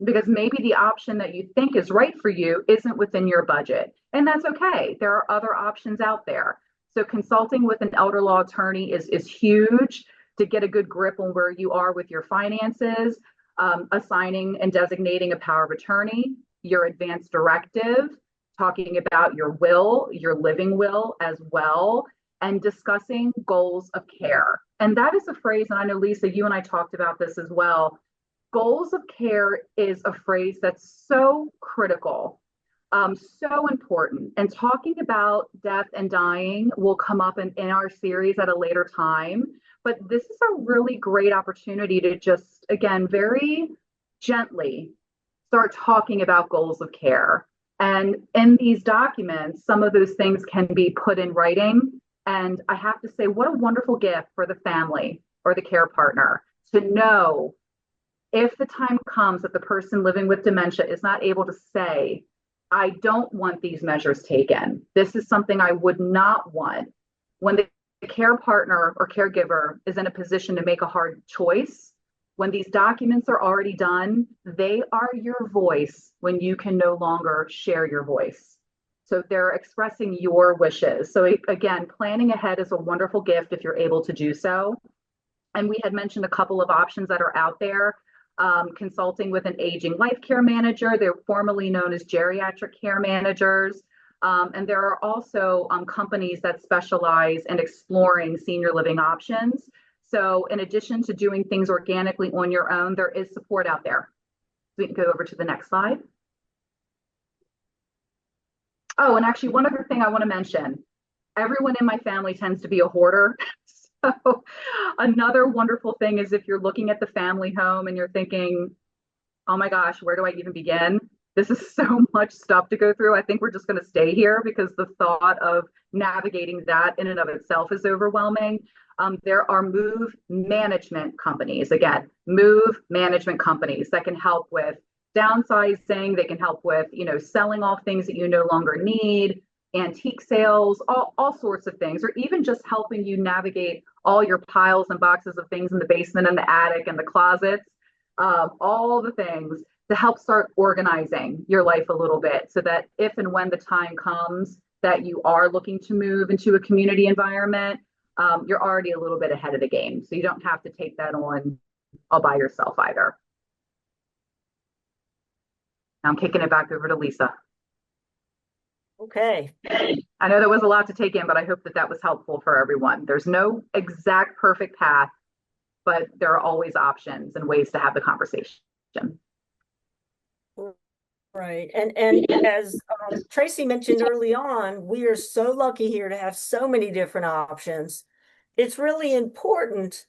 Because maybe the option that you think is right for you isn't within your budget. And that's okay. There are other options out there. So consulting with an elder law attorney is huge to get a good grip on where you are with your finances, assigning and designating a power of attorney, your advance directive, talking about your will, your living will as well, and discussing goals of care. And that is a phrase, and I know, Lisa, you and I talked about this as well. Goals of care is a phrase that's so critical, so important. And talking about death and dying will come up in our series at a later time. But this is a really great opportunity to just, again, very gently start talking about goals of care. And in these documents, some of those things can be put in writing. And I have to say, what a wonderful gift for the family or the care partner to know if the time comes that the person living with dementia is not able to say, I don't want these measures taken. This is something I would not want. When the care partner or caregiver is in a position to make a hard choice, when these documents are already done, they are your voice when you can no longer share your voice. So they're expressing your wishes. So again, planning ahead is a wonderful gift if you're able to do so. And we had mentioned a couple of options that are out there. Consulting with an aging life care manager. They're formerly known as geriatric care managers. And there are also companies that specialize in exploring senior living options. So in addition to doing things organically on your own, there is support out there. We can go over to the next slide. Oh, and actually one other thing I want to mention, everyone in my family tends to be a hoarder. So another wonderful thing is if you're looking at the family home and you're thinking, oh my gosh, where do I even begin? This is so much stuff to go through. I think we're just going to stay here because the thought of navigating that in and of itself is overwhelming. There are move management companies, again, move management companies that can help with downsizing. They can help with, selling off things that you no longer need, antique sales, all sorts of things, or even just helping you navigate all your piles and boxes of things in the basement and the attic and the closets, all the things to help start organizing your life a little bit so that if and when the time comes that you are looking to move into a community environment, you're already a little bit ahead of the game. So you don't have to take that on all by yourself either. I'm kicking it back over to Lisa. Okay. I know there was a lot to take in, but I hope that that was helpful for everyone. There's no exact perfect path, but there are always options and ways to have the conversation. Right. And as Tracy mentioned early on, we are so lucky here to have so many different options. It's really important,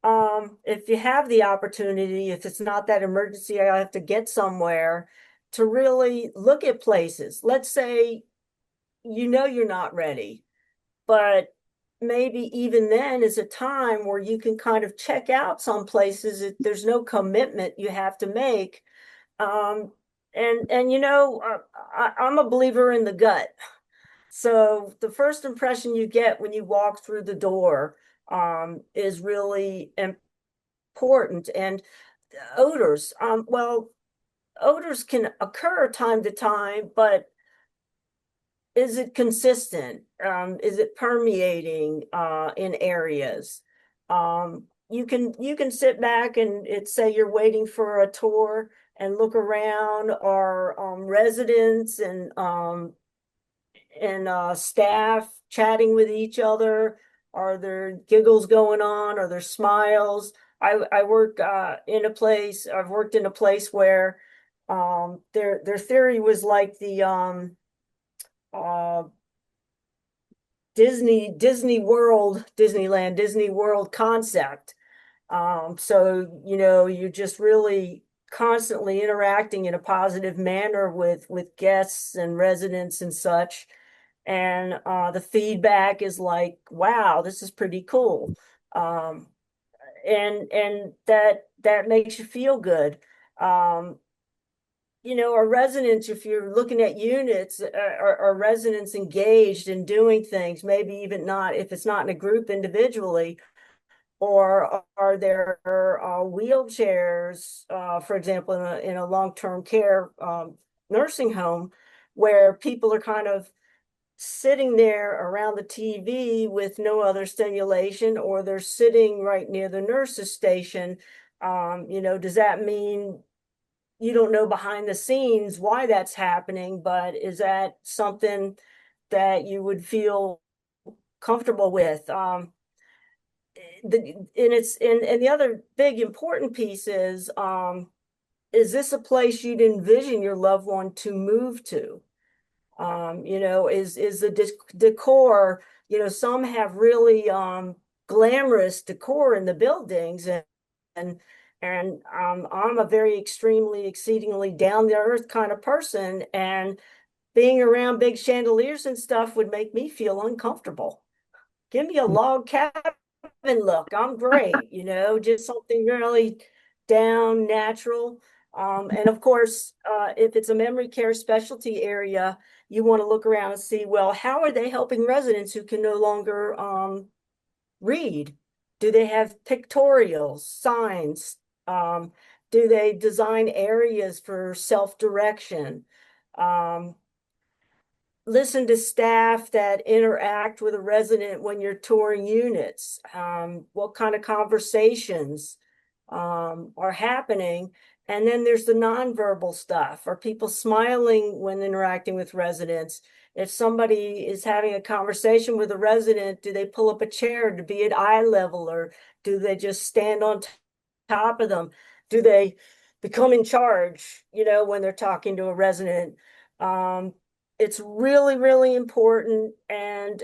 if you have the opportunity, if it's not that emergency, I have to get somewhere, to really look at places. Let's say you're not ready, but maybe even then is a time where you can kind of check out some places. There's no commitment you have to make. I'm a believer in the gut. So the first impression you get when you walk through the door is really important. And odors, odors can occur time to time, but is it consistent? Is it permeating in areas? You can sit back and say you're waiting for a tour and look around. Are residents and staff chatting with each other? Are there giggles going on? Are there smiles? I work in a place. I've worked in a place where their theory was like the uh, Disney World, Disneyland, Disney World concept. So you're just really constantly interacting in a positive manner with guests and residents and such. And the feedback is like, wow, this is pretty cool. And that makes you feel good. Our residents, if you're looking at units, are residents engaged in doing things, maybe even not, if it's not in a group, individually, or are there wheelchairs, for example, in a long-term care nursing home, where people are kind of sitting there around the TV with no other stimulation, or they're sitting right near the nurse's station. Does that mean you don't know behind the scenes why that's happening, but is that something that you would feel comfortable with? And the other big important piece is this a place you'd envision your loved one to move to? Is the decor, some have really glamorous decor in the buildings, and I'm a very exceedingly down the earth kind of person, and being around big chandeliers and stuff would make me feel uncomfortable. Give me a log cabin look. I'm great, just something really down, natural. And of course, if it's a memory care specialty area, you want to look around and see, well, how are they helping residents who can no longer read? Do they have pictorials, signs? Do they design areas for self-direction? Listen to staff that interact with a resident when you're touring units. What kind of conversations are happening? And then there's the nonverbal stuff. Are people smiling when interacting with residents? If somebody is having a conversation with a resident, do they pull up a chair to be at eye level, or do they just stand on top of them? Do they become in charge, when they're talking to a resident? It's really, really important. And,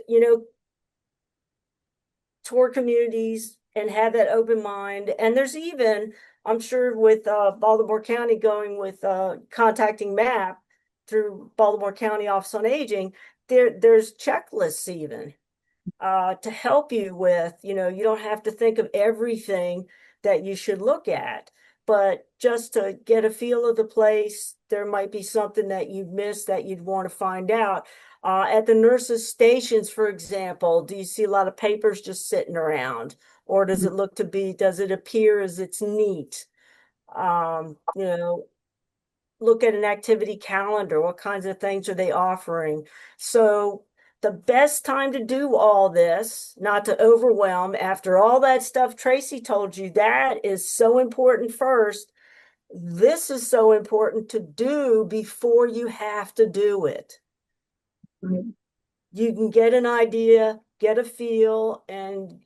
tour communities and have that open mind. And there's even, I'm sure with Baltimore County going with contacting MAP through Baltimore County Office on Aging, there's checklists even to help you with, you don't have to think of everything that you should look at, but just to get a feel of the place, there might be something that you've missed that you'd want to find out. At the nurses' stations, for example, do you see a lot of papers just sitting around? Or does it appear as it's neat? Look at an activity calendar. What kinds of things are they offering? So the best time to do all this, not to overwhelm, after all that stuff Tracy told you, that is so important first. This is so important to do before you have to do it. Right. You can get an idea, get a feel, and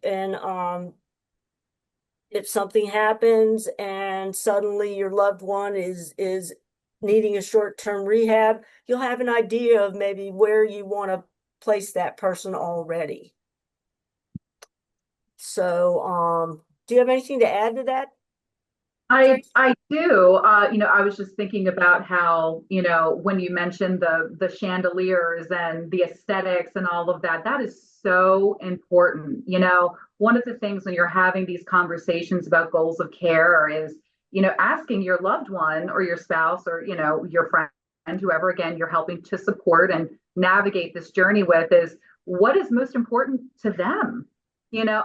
if something happens and suddenly your loved one is needing a short-term rehab, you'll have an idea of maybe where you want to place that person already. So, do you have anything to add to that? I do. I was just thinking about how, when you mentioned the chandeliers and the aesthetics and all of that, that is so important. One of the things when you're having these conversations about goals of care is, asking your loved one or your spouse or, your friend, whoever, again, you're helping to support and navigate this journey with, is what is most important to them.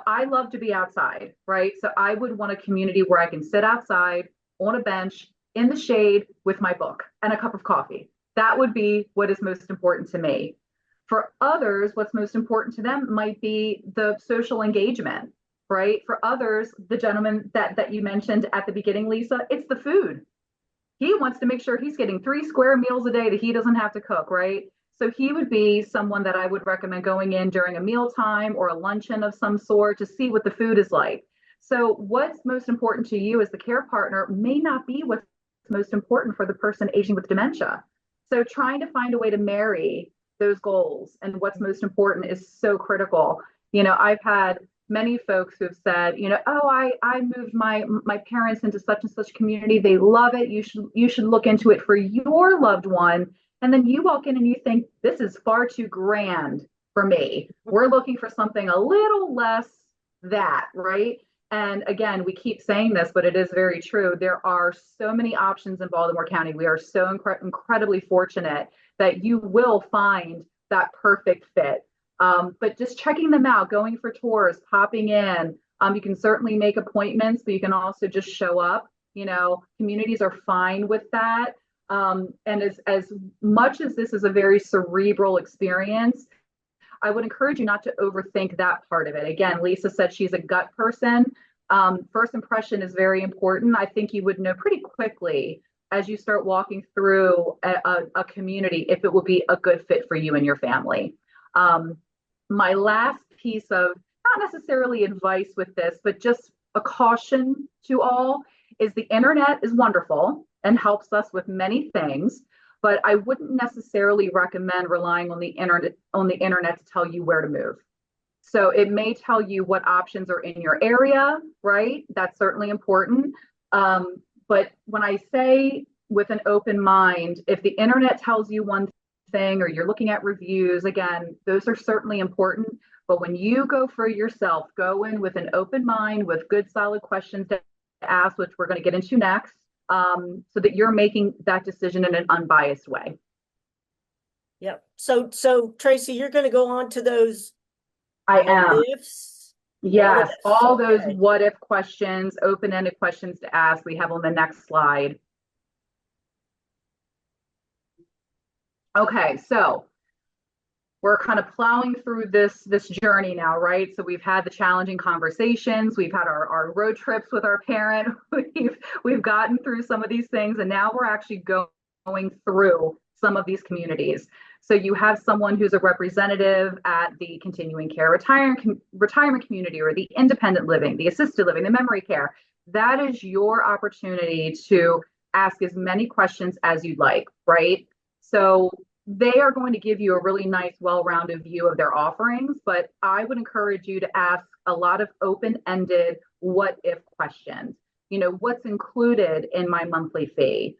I love to be outside, right? So I would want a community where I can sit outside on a bench in the shade with my book and a cup of coffee. That would be what is most important to me. For others, what's most important to them might be the social engagement, right? For others, the gentleman that you mentioned at the beginning, Lisa, it's the food. He wants to make sure he's getting 3 square meals a day that he doesn't have to cook, right? So he would be someone that I would recommend going in during a mealtime or a luncheon of some sort to see what the food is like. So what's most important to you as the care partner may not be what's most important for the person aging with dementia. So trying to find a way to marry those goals and what's most important is so critical. I've had many folks who have said, oh, I moved my parents into such and such community. They love it. You should look into it for your loved one. And then you walk in and you think, this is far too grand for me. We're looking for something a little less that, right? And again, we keep saying this, but it is very true. There are so many options in Baltimore County. We are so incredibly fortunate that you will find that perfect fit. But just checking them out, going for tours, popping in. You can certainly make appointments, but you can also just show up. Communities are fine with that. And as much as this is a very cerebral experience, I would encourage you not to overthink that part of it. Again, Lisa said she's a gut person. First impression is very important. I think you would know pretty quickly as you start walking through a community if it will be a good fit for you and your family. My last piece of not necessarily advice with this, but just a caution to all is the internet is wonderful and helps us with many things, but I wouldn't necessarily recommend relying on the internet to tell you where to move. So it may tell you what options are in your area, right? That's certainly important. But when I say with an open mind, if the internet tells you one thing or you're looking at reviews, again, those are certainly important. But when you go for yourself, go in with an open mind, with good, solid questions to ask, which we're going to get into next, so that you're making that decision in an unbiased way. Yep. So Tracy, you're going to go on to those. I am. Ifs? Yes, all those Okay. what if questions, open-ended questions to ask, we have on the next slide. Okay, so we're kind of plowing through this journey now, right? So we've had the challenging conversations, we've had our road trips with our parent, we've gotten through some of these things, and now we're actually going through some of these communities. So you have someone who's a representative at the continuing care retirement community, or the independent living, the assisted living, the memory care. That is your opportunity to ask as many questions as you'd like, right? So they are going to give you a really nice, well-rounded view of their offerings, but I would encourage you to ask a lot of open-ended what-if questions. You know, what's included in my monthly fee?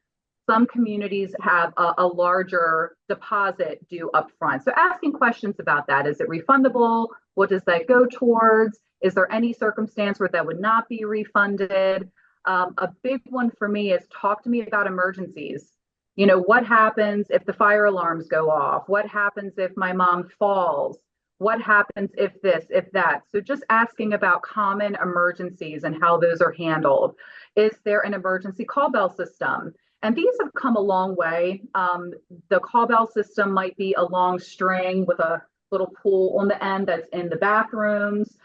Some communities have a larger deposit due up front. So asking questions about that. Is it refundable? What does that go towards? Is there any circumstance where that would not be refunded? A big one for me is talk to me about emergencies. You know, what happens if the fire alarms go off? What happens if my mom falls? What happens if this, if that? So just asking about common emergencies and how those are handled. Is there an emergency call bell system? And these have come a long way. The call bell system might be a long string with a little pull on the end that's in the bathrooms.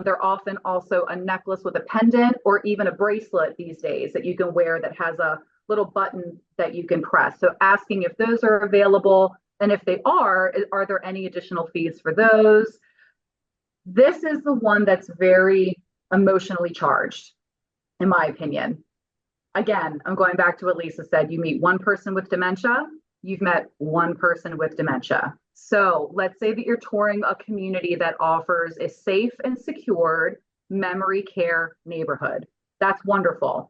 They're often also a necklace with a pendant, or even a bracelet these days that you can wear that has a little button that you can press. So asking if those are available, and if they are there any additional fees for those? This is the one that's very emotionally charged, in my opinion. Again, I'm going back to what Lisa said. You meet one person with dementia, you've met one person with dementia. So let's say that you're touring a community that offers a safe and secured memory care neighborhood. That's wonderful.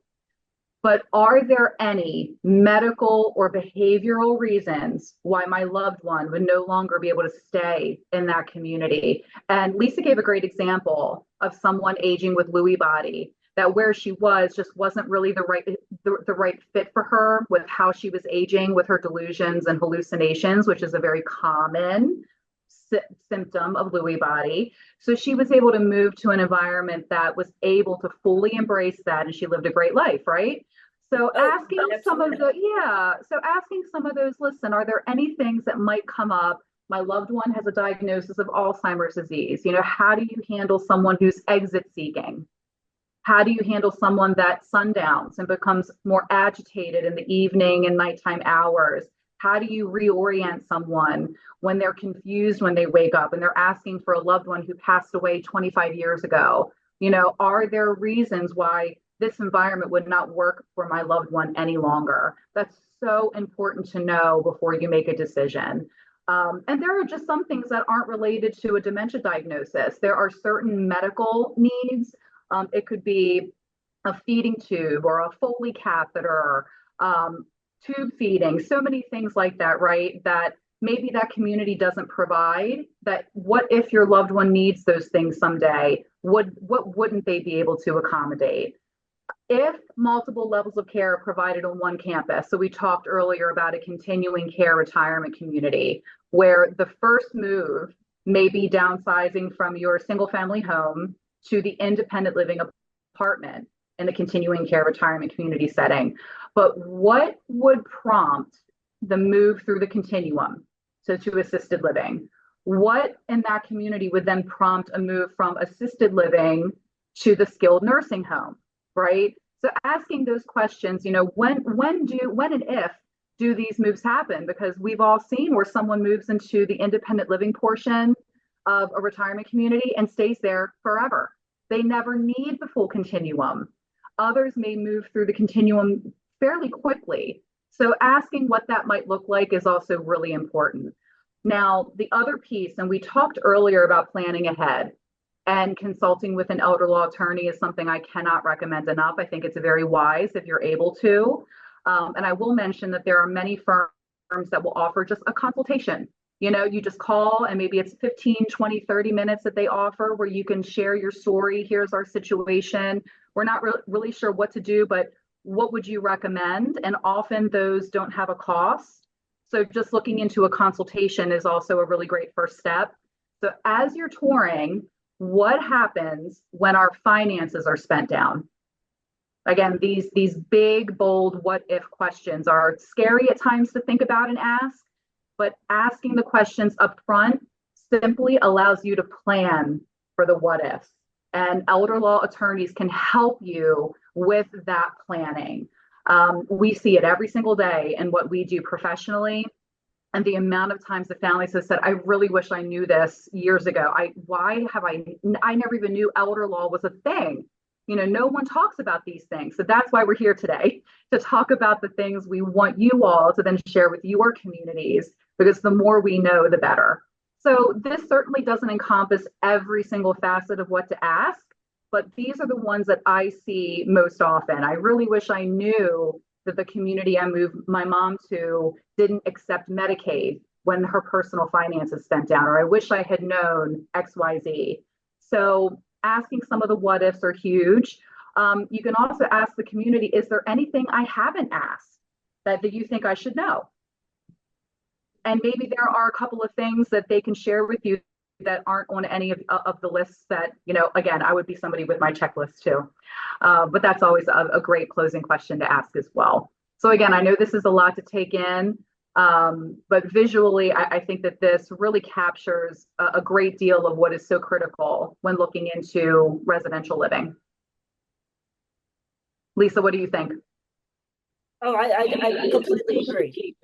But are there any medical or behavioral reasons why my loved one would no longer be able to stay in that community? And Lisa gave a great example of someone aging with Lewy body, that where she was just wasn't really the right fit for her with how she was aging, with her delusions and hallucinations, which is a very common symptom of Lewy body. So she was able to move to an environment that was able to fully embrace that, and she lived a great life, right? So asking some of those, listen, are there any things that might come up? My loved one has a diagnosis of Alzheimer's disease. You know, how do you handle someone who's exit seeking? How do you handle someone that sundowns and becomes more agitated in the evening and nighttime hours? How do you reorient someone when they're confused when they wake up and they're asking for a loved one who passed away 25 years ago? You know, are there reasons why this environment would not work for my loved one any longer? That's so important to know before you make a decision. And there are just some things that aren't related to a dementia diagnosis. There are certain medical needs. It could be a feeding tube or a Foley catheter, tube feeding, so many things like that, right? That maybe that community doesn't provide. That what if your loved one needs those things someday? What wouldn't they be able to accommodate? If multiple levels of care are provided on one campus, so we talked earlier about a continuing care retirement community, where the first move may be downsizing from your single family home to the independent living apartment in the continuing care retirement community setting. But what would prompt the move through the continuum, so to assisted living? What in that community would then prompt a move from assisted living to the skilled nursing home, right? So asking those questions, you know, when and if do these moves happen? Because we've all seen where someone moves into the independent living portion of a retirement community and stays there forever. They never need the full continuum. Others may move through the continuum fairly quickly. So asking what that might look like is also really important. Now, the other piece, and we talked earlier about planning ahead, and consulting with an elder law attorney is something I cannot recommend enough. I think it's very wise if you're able to. And I will mention that there are many firms that will offer just a consultation. You know, you just call, and maybe it's 15, 20, 30 minutes that they offer where you can share your story. Here's our situation. We're not really sure what to do, but what would you recommend? And often those don't have a cost. So just looking into a consultation is also a really great first step. So as you're touring, what happens when our finances are spent down? Again, these big, bold, what if questions are scary at times to think about and ask, but asking the questions up front simply allows you to plan for the what ifs. And elder law attorneys can help you with that planning. We see it every single day in what we do professionally. And the amount of times the families have said, I really wish I knew this years ago. I never even knew elder law was a thing. You know, no one talks about these things. So that's why we're here today, to talk about the things we want you all to then share with your communities, because the more we know, the better. So this certainly doesn't encompass every single facet of what to ask, but these are the ones that I see most often. I really wish I knew that the community I moved my mom to didn't accept Medicaid when her personal finances spent down, or I wish I had known XYZ. So asking some of the what ifs are huge. You can also ask the community, is there anything I haven't asked that you think I should know? And maybe there are a couple of things that they can share with you that aren't on any of the lists that, you know, again, I would be somebody with my checklist too. But that's always a great closing question to ask as well. So again, I know this is a lot to take in, but visually, I think that this really captures a great deal of what is so critical when looking into residential living. Lisa, what do you think? Oh, I completely agree.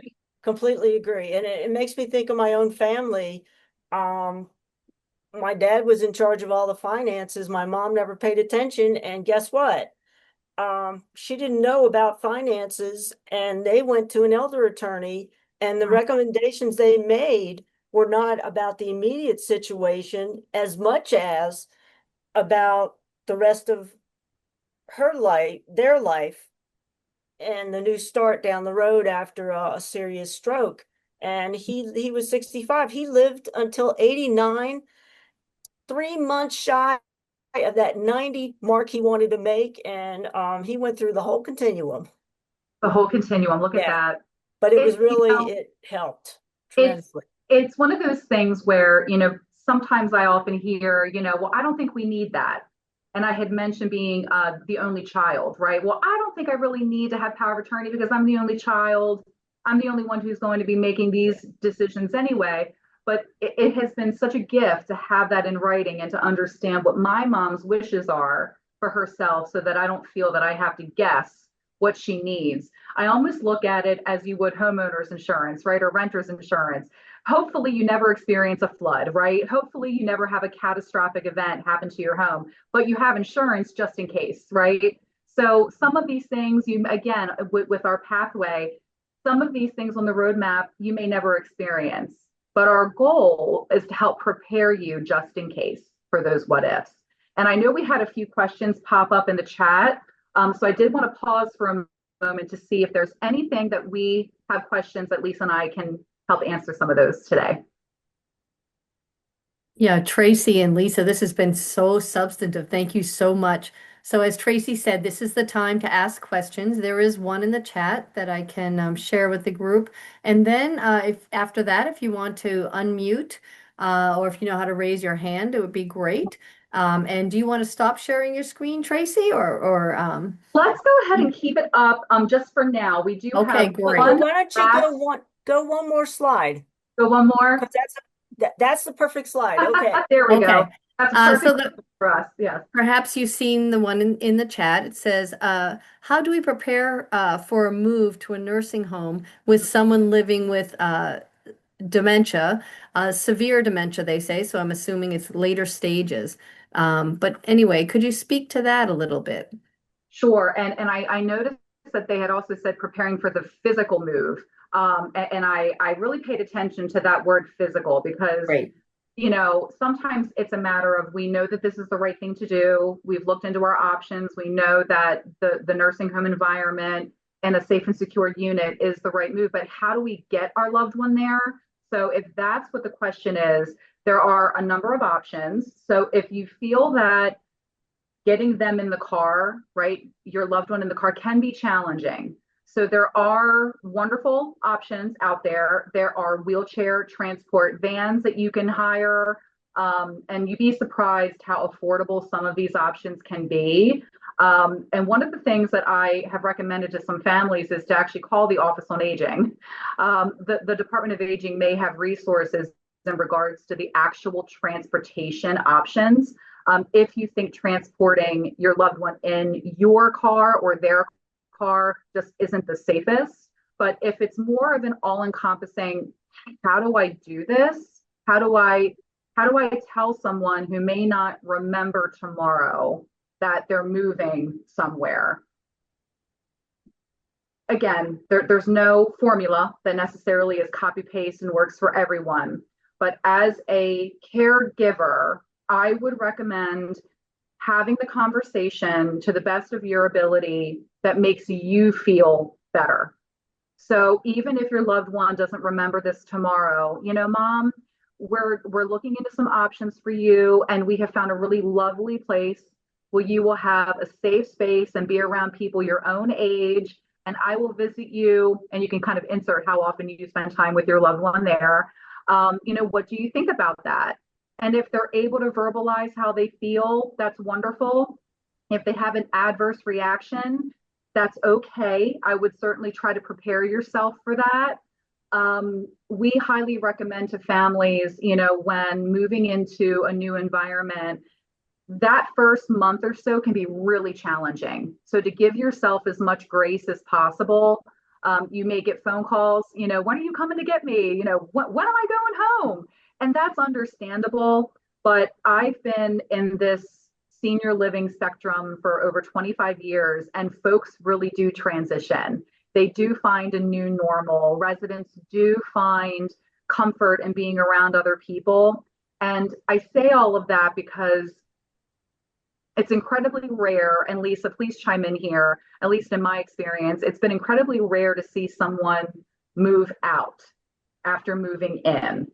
Completely agree. And it makes me think of my own family. My dad was in charge of all the finances. My mom never paid attention. And guess what? She didn't know about finances, and they went to an elder attorney, and the recommendations they made were not about the immediate situation as much as about the rest of her life, their life, and the new start down the road after a serious stroke. And he was 65. He lived until 89, 3 months shy of that 90 mark he wanted to make. And he went through the whole continuum. The whole continuum. Look at that. But it was really, it helped tremendously. It's one of those things where, you know, sometimes I often hear, you know, well, I don't think we need that. And I had mentioned being the only child, right? Well, I don't think I really need to have power of attorney because I'm the only child. I'm the only one who's going to be making these decisions anyway. But it has been such a gift to have that in writing and to understand what my mom's wishes are for herself so that I don't feel that I have to guess what she needs. I almost look at it as you would homeowners insurance, right? Or renters insurance. Hopefully you never experience a flood, right? Hopefully you never have a catastrophic event happen to your home, but you have insurance just in case, right? So some of these things, you again, with our pathway, some of these things on the roadmap you may never experience, but our goal is to help prepare you just in case for those what ifs. And I know we had a few questions pop up in the chat. So I did want to pause for a moment to see if there's anything that we have questions that Lisa and I can help answer some of those today. Yeah, Tracy and Lisa, this has been so substantive. Thank you so much. So as Tracy said, this is the time to ask questions. There is one in the chat that I can share with the group. And then if after that, if you want to unmute or if you know how to raise your hand, it would be great. And do you want to stop sharing your screen, Tracy, or Let's go ahead and keep it up just for now. We do okay, have great. Well, why don't you go one more slide? Go one more? That's the perfect slide. Okay. There we go. That's perfect so for us. Yes. Perhaps you've seen the one in the chat. It says, how do we prepare for a move to a nursing home with someone living with dementia, severe dementia, they say, so I'm assuming it's later stages. But anyway, could you speak to that a little bit? Sure. And I noticed that they had also said preparing for the physical move. And I really paid attention to that word physical because, you know, sometimes it's a matter of we know that this is the right thing to do. We've looked into our options. We know that the nursing home environment and a safe and secure unit is the right move. But how do we get our loved one there? So if that's what the question is, there are a number of options. So if you feel that getting them in the car, right, your loved one in the car can be challenging. So there are wonderful options out there. There are wheelchair transport vans that you can hire. And you'd be surprised how affordable some of these options can be. And one of the things that I have recommended to some families is to actually call the Office on Aging. The Department of Aging may have resources in regards to the actual transportation options. If you think transporting your loved one in your car or their car just isn't the safest, but if it's more of an all-encompassing, how do I do this? How do I tell someone who may not remember tomorrow that they're moving somewhere? Again, there's no formula that necessarily is copy paste and works for everyone. But as a caregiver, I would recommend having the conversation to the best of your ability that makes you feel better. So even if your loved one doesn't remember this tomorrow, Mom, we're looking into some options for you, and we have found a really lovely place where you will have a safe space and be around people your own age. And I will visit you, and you can kind of insert how often you spend time with your loved one there. What do you think about that? And if they're able to verbalize how they feel, that's wonderful. If they have an adverse reaction, that's okay. I would certainly try to prepare yourself for that. We highly recommend to families, when moving into a new environment, that first month or so can be really challenging. So to give yourself as much grace as possible, you may get phone calls, when are you coming to get me? When am I going home? And that's understandable. But I've been in this senior living spectrum for over 25 years, and folks really do transition. They do find a new normal. Residents do find comfort in being around other people. And I say all of that because it's incredibly rare, and Lisa, please chime in here, at least in my experience, it's been incredibly rare to see someone move out after moving in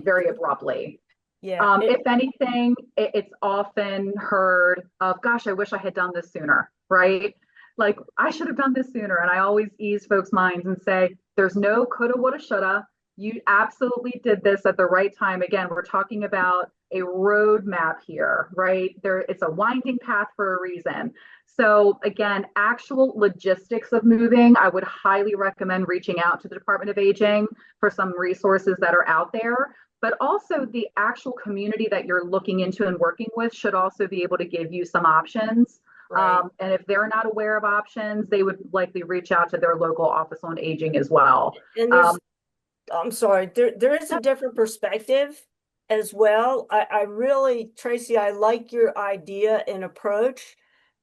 very abruptly. Yeah. If anything, it's often heard of, gosh, I wish I had done this sooner, right? Like, I should have done this sooner. And I always ease folks' minds and say, there's no coulda, woulda, shoulda. You absolutely did this at the right time. Again, we're talking about a roadmap here, right? It's a winding path for a reason. So again, actual logistics of moving, I would highly recommend reaching out to the Department of Aging for some resources that are out there. But also the actual community that you're looking into and working with should also be able to give you some options. Right. And if they're not aware of options, they would likely reach out to their local office on aging as well. And I'm sorry, there is a different perspective as well. I really, Tracy, I like your idea and approach,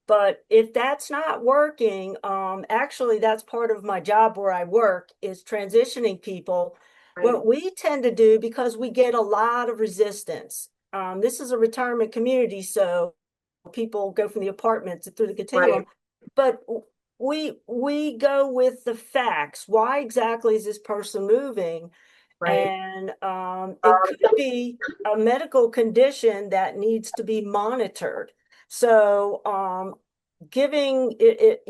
but if that's not working, actually that's part of my job where I work is transitioning people. Right. What we tend to do, because we get a lot of resistance, this is a retirement community, so people go from the apartments through the continuum, Right. but we go with the facts. Why exactly is this person moving? Right. And it could be a medical condition that needs to be monitored. So giving it,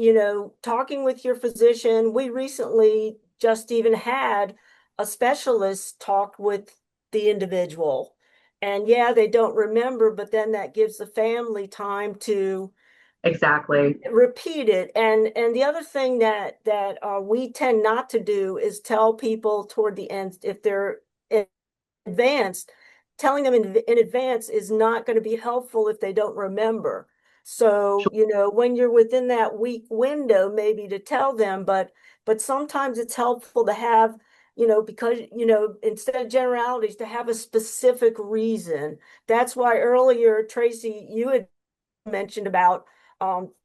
talking with your physician. We recently just even had a specialist talk with the individual. And yeah, they don't remember, but then that gives the family time to Exactly. repeat it. And the other thing that we tend not to do is tell people toward the end, if they're advanced, telling them in advance is not going to be helpful if they don't remember. So, when you're within that week window, maybe to tell them, but sometimes it's helpful to have, because, instead of generalities, to have a specific reason. That's why earlier, Tracy, you had mentioned about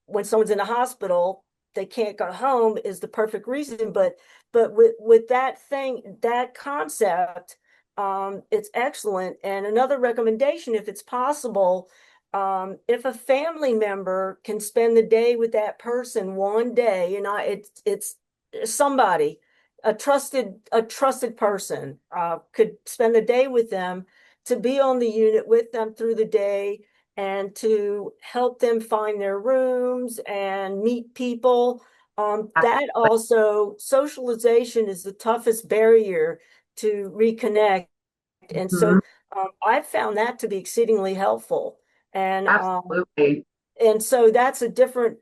when someone's in a hospital, they can't go home is the perfect reason. But with that concept, it's excellent. And another recommendation, if it's possible, if a family member can spend the day with that person one day, it's somebody, a trusted person, could spend the day with them, to be on the unit with them through the day, and to help them find their rooms and meet people. That also, socialization is the toughest barrier to reconnect. And so I've found that to be exceedingly helpful. Absolutely. And so that's a different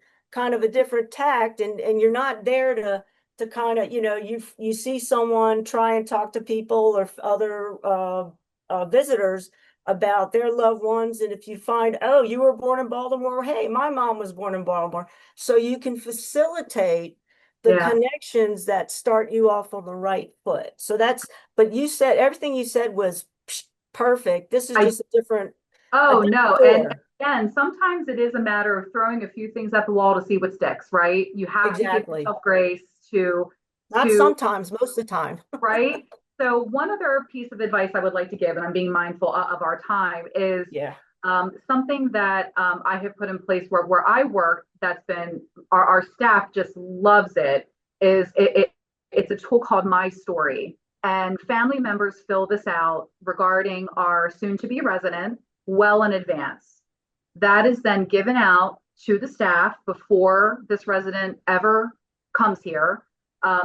tact, and you're not there to kind of, you see someone try and talk to people or other visitors about their loved ones. And if you find, oh, you were born in Baltimore, hey, my mom was born in Baltimore. So you can facilitate the Yeah. connections that start you off on the right foot. So but you said, everything you said was perfect. This is I just a Oh, different no. And door. again, sometimes it is a matter of throwing a few things at the wall to see what sticks, right? You have to give Exactly. yourself grace Not to, sometimes, most of the time. right? So one other piece of advice I would like to give, and I'm being mindful of our time, is Yeah. something that I have put in place where I work that's been, our staff just loves it, is it's a tool called My Story. And family members fill this out regarding our soon to be resident well in advance. That is then given out to the staff before this resident ever comes here.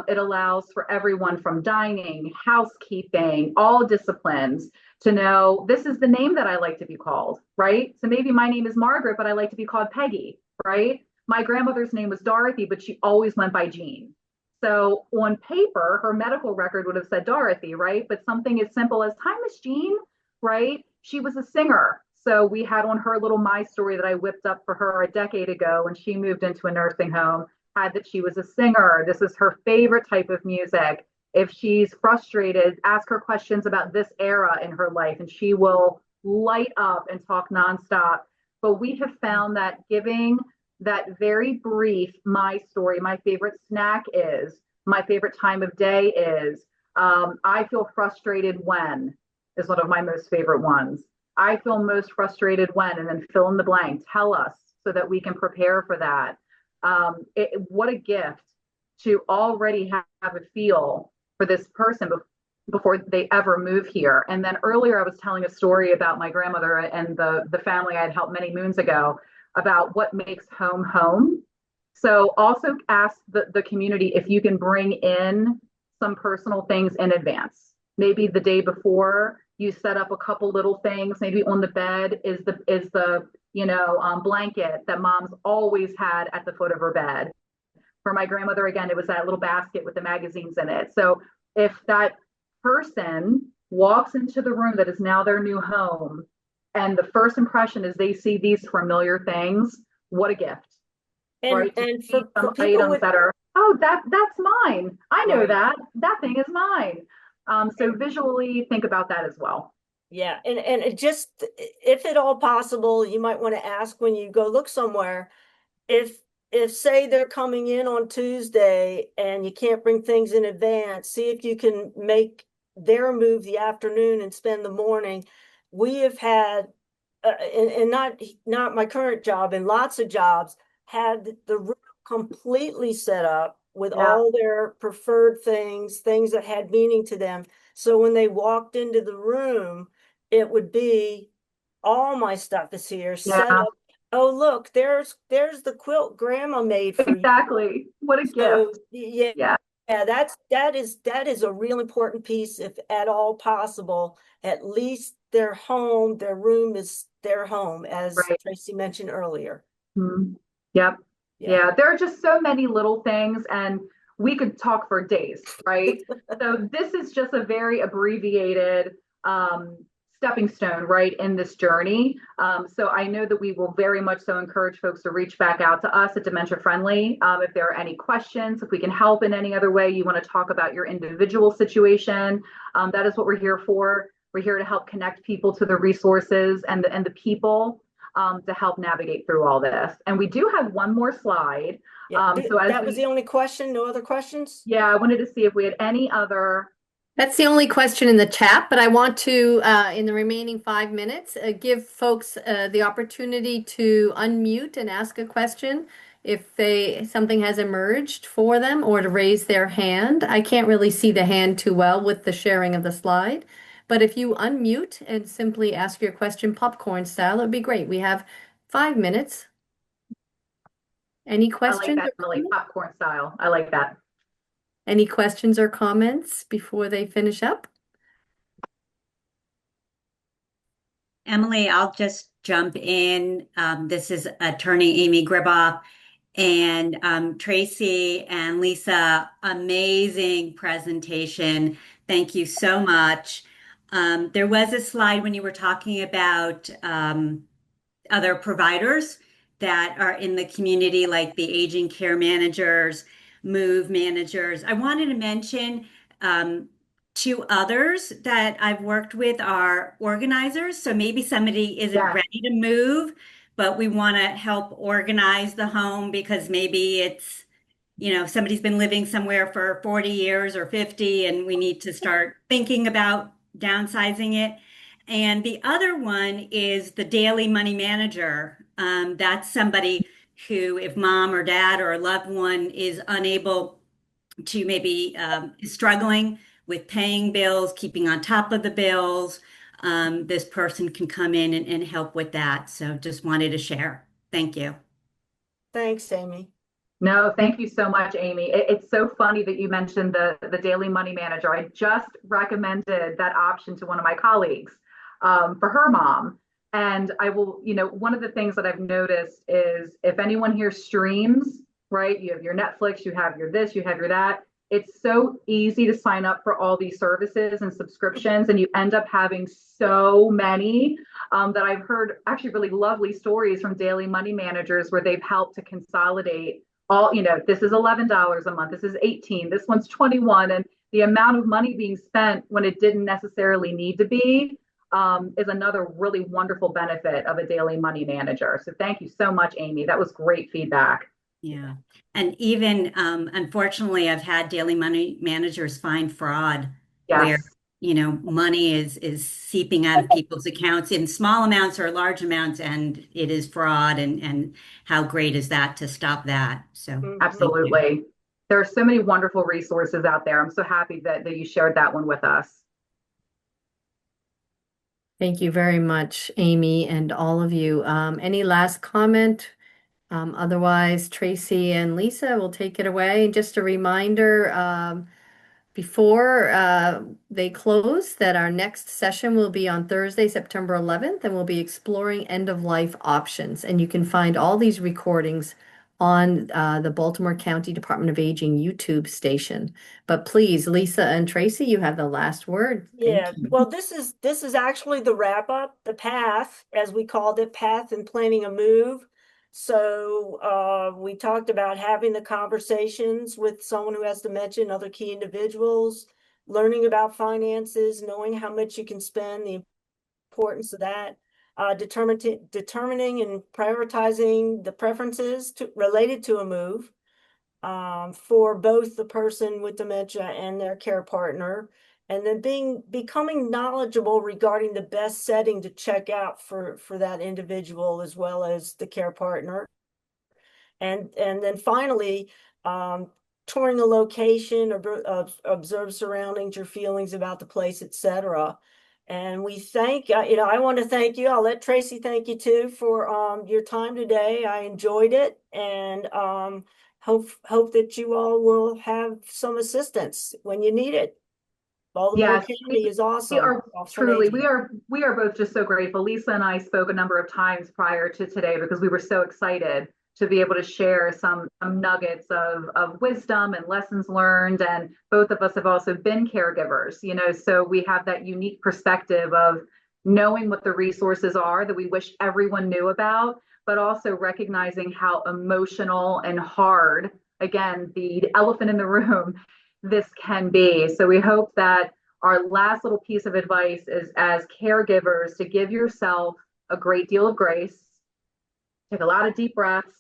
It allows for everyone from dining, housekeeping, all disciplines to know this is the name that I like to be called, right? So maybe my name is Margaret, but I like to be called Peggy, right? My grandmother's name was Dorothy, but she always went by Jean. So on paper, her medical record would have said Dorothy, right? But something as simple as, hi, Miss Jean, right? She was a singer. So we had on her little My Story that I whipped up for her a decade ago when she moved into a nursing home, had that she was a singer. This is her favorite type of music. If she's frustrated, ask her questions about this era in her life and she will light up and talk nonstop. But we have found that giving that very brief My Story, my favorite snack is, my favorite time of day is, I feel frustrated when, is one of my most favorite ones. I feel most frustrated when, and then fill in the blank, tell us so that we can prepare for that. What a gift to already have a feel for this person before they ever move here. And then earlier I was telling a story about my grandmother and the family I had helped many moons ago about what makes home home. So also ask the community if you can bring in some personal things in advance. Maybe the day before you set up a couple little things. Maybe on the bed is the blanket that mom's always had at the foot of her bed. For my grandmother, again, it was that little basket with the magazines in it. So if that person walks into the room that is now their new home, and the first impression is they see these familiar things, what a gift, right? To And see for some people items with that are, oh, that's mine. I know right. that thing is mine. So And visually think about that as well. yeah, and it just, if at all possible, you might want to ask when you go look somewhere, if say they're coming in on Tuesday and you can't bring things in advance, see if you can make their move the afternoon and spend the morning. We have had, and not my current job, and lots of jobs, had the room completely set up with Yeah, all their preferred things that had meaning to them. So when they walked into the room, it would be, all my stuff is here, set yeah, up. Oh, look, there's the quilt grandma made for you. exactly. What a So gift. yeah, Yeah, yeah, that is a real important piece, if at all possible. At least their home, their room is their home, as right. Tracy mentioned earlier. Mhm. Yep. Yeah. Yeah, there are just so many little things, and we could talk for days, right? So this is just a very abbreviated stepping stone, right, in this journey. So I know that we will very much so encourage folks to reach back out to us at Dementia Friendly if there are any questions, if we can help in any other way, you want to talk about your individual situation. That is what we're here for. We're here to help connect people to the resources and the people to help navigate through all this. And we do have one more slide. Yeah, So as that was the only question. No other questions? yeah, I wanted to see if we had any other. That's the only question in the chat, but I want to, in the remaining 5 minutes, give folks the opportunity to unmute and ask a question if something has emerged for them, or to raise their hand. I can't really see the hand too well with the sharing of the slide, but if you unmute and simply ask your question popcorn style, it would be great. We have 5 minutes. Any I like questions that, or Emily, comments? popcorn style. I like that. Any questions or comments before they finish up? Emily, I'll just jump in. This is Attorney Amy Griboff. And Tracy and Lisa, amazing presentation. Thank you so much. There was a slide when you were talking about other providers that are in the community, like the aging care managers, move managers. I wanted to mention two others that I've worked with are organizers. So maybe somebody isn't Yes. ready to move, but we want to help organize the home because maybe it's, somebody's been living somewhere for 40 years or 50, and we need to start thinking about downsizing it. And the other one is the daily money manager. That's somebody who, if mom or dad or a loved one is unable to maybe is struggling with paying bills, keeping on top of the bills, this person can come in and help with that. So just wanted to share. Thank you. Thanks, Amy. No, thank you so much, Amy. It's so funny that you mentioned the daily money manager. I just recommended that option to one of my colleagues for her mom. And I will, one of the things that I've noticed is if anyone here streams, right, you have your Netflix, you have your this, you have your that. It's so easy to sign up for all these services and subscriptions, and you end up having so many that I've heard actually really lovely stories from daily money managers where they've helped to consolidate all, this is $11 a month, this is 18, this one's 21, and the amount of money being spent when it didn't necessarily need to be is another really wonderful benefit of a daily money manager. So thank you so much, Amy. That was great feedback. Yeah. And even unfortunately, I've had daily money managers find fraud where, Yes. money is seeping out of people's accounts in small amounts or large amounts, and it is fraud. And how great is that to stop that? So thank you. Absolutely. There are so many wonderful resources out there. I'm so happy that you shared that one with us. Thank you very much, Amy, and all of you. Any last comment? Otherwise, Tracy and Lisa will take it away. And just a reminder, before they close, that our next session will be on Thursday, September 11th, and we'll be exploring end-of-life options. And you can find all these recordings on the Baltimore County Department of Aging YouTube station. But please, Lisa and Tracy, you have the last word. Yeah, Thank you. well, this is actually the wrap up, the path, as we called it, path and planning a move. So we talked about having the conversations with someone who has dementia and other key individuals, learning about finances, knowing how much you can spend, the importance of that, determining and prioritizing the preferences related to a move for both the person with dementia and their care partner, and then becoming knowledgeable regarding the best setting to check out for that individual as well as the care partner. And then finally, touring the location, observe surroundings, your feelings about the place, etc. And we thank, I want to thank you. I'll let Tracy thank you too for your time today. I enjoyed it, and hope that you all will have some assistance when you need it. Baltimore Yes, County is awesome. we are truly, we are both just so grateful. Lisa and I spoke a number of times prior to today because we were so excited to be able to share some nuggets of wisdom and lessons learned. And both of us have also been caregivers, so we have that unique perspective of knowing what the resources are that we wish everyone knew about, but also recognizing how emotional and hard, again, the elephant in the room, this can be. So we hope that our last little piece of advice is, as caregivers, to give yourself a great deal of grace, take a lot of deep breaths,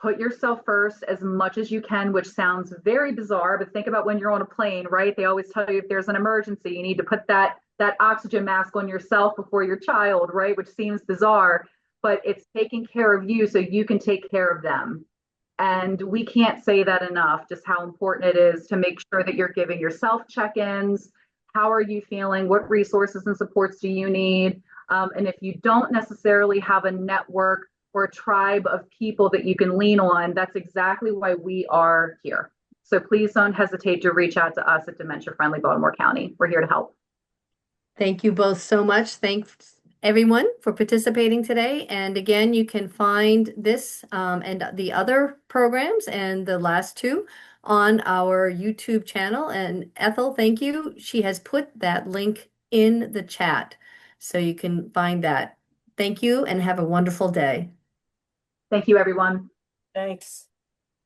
put yourself first as much as you can, which sounds very bizarre, but think about when you're on a plane, right? They always tell you if there's an emergency, you need to put that oxygen mask on yourself before your child, right? Which seems bizarre, but it's taking care of you so you can take care of them. And we can't say that enough, just how important it is to make sure that you're giving yourself check-ins. How are you feeling? What resources and supports do you need? And if you don't necessarily have a network or a tribe of people that you can lean on, that's exactly why we are here. So please don't hesitate to reach out to us at Dementia Friendly Baltimore County. We're here to help. Thank you both so much. Thanks everyone for participating today. And again, you can find this and the other programs and the last two on our YouTube channel. And Ethel, thank you. She has put that link in the chat, so you can find that. Thank you and have a wonderful day. Thank you, everyone. Thanks.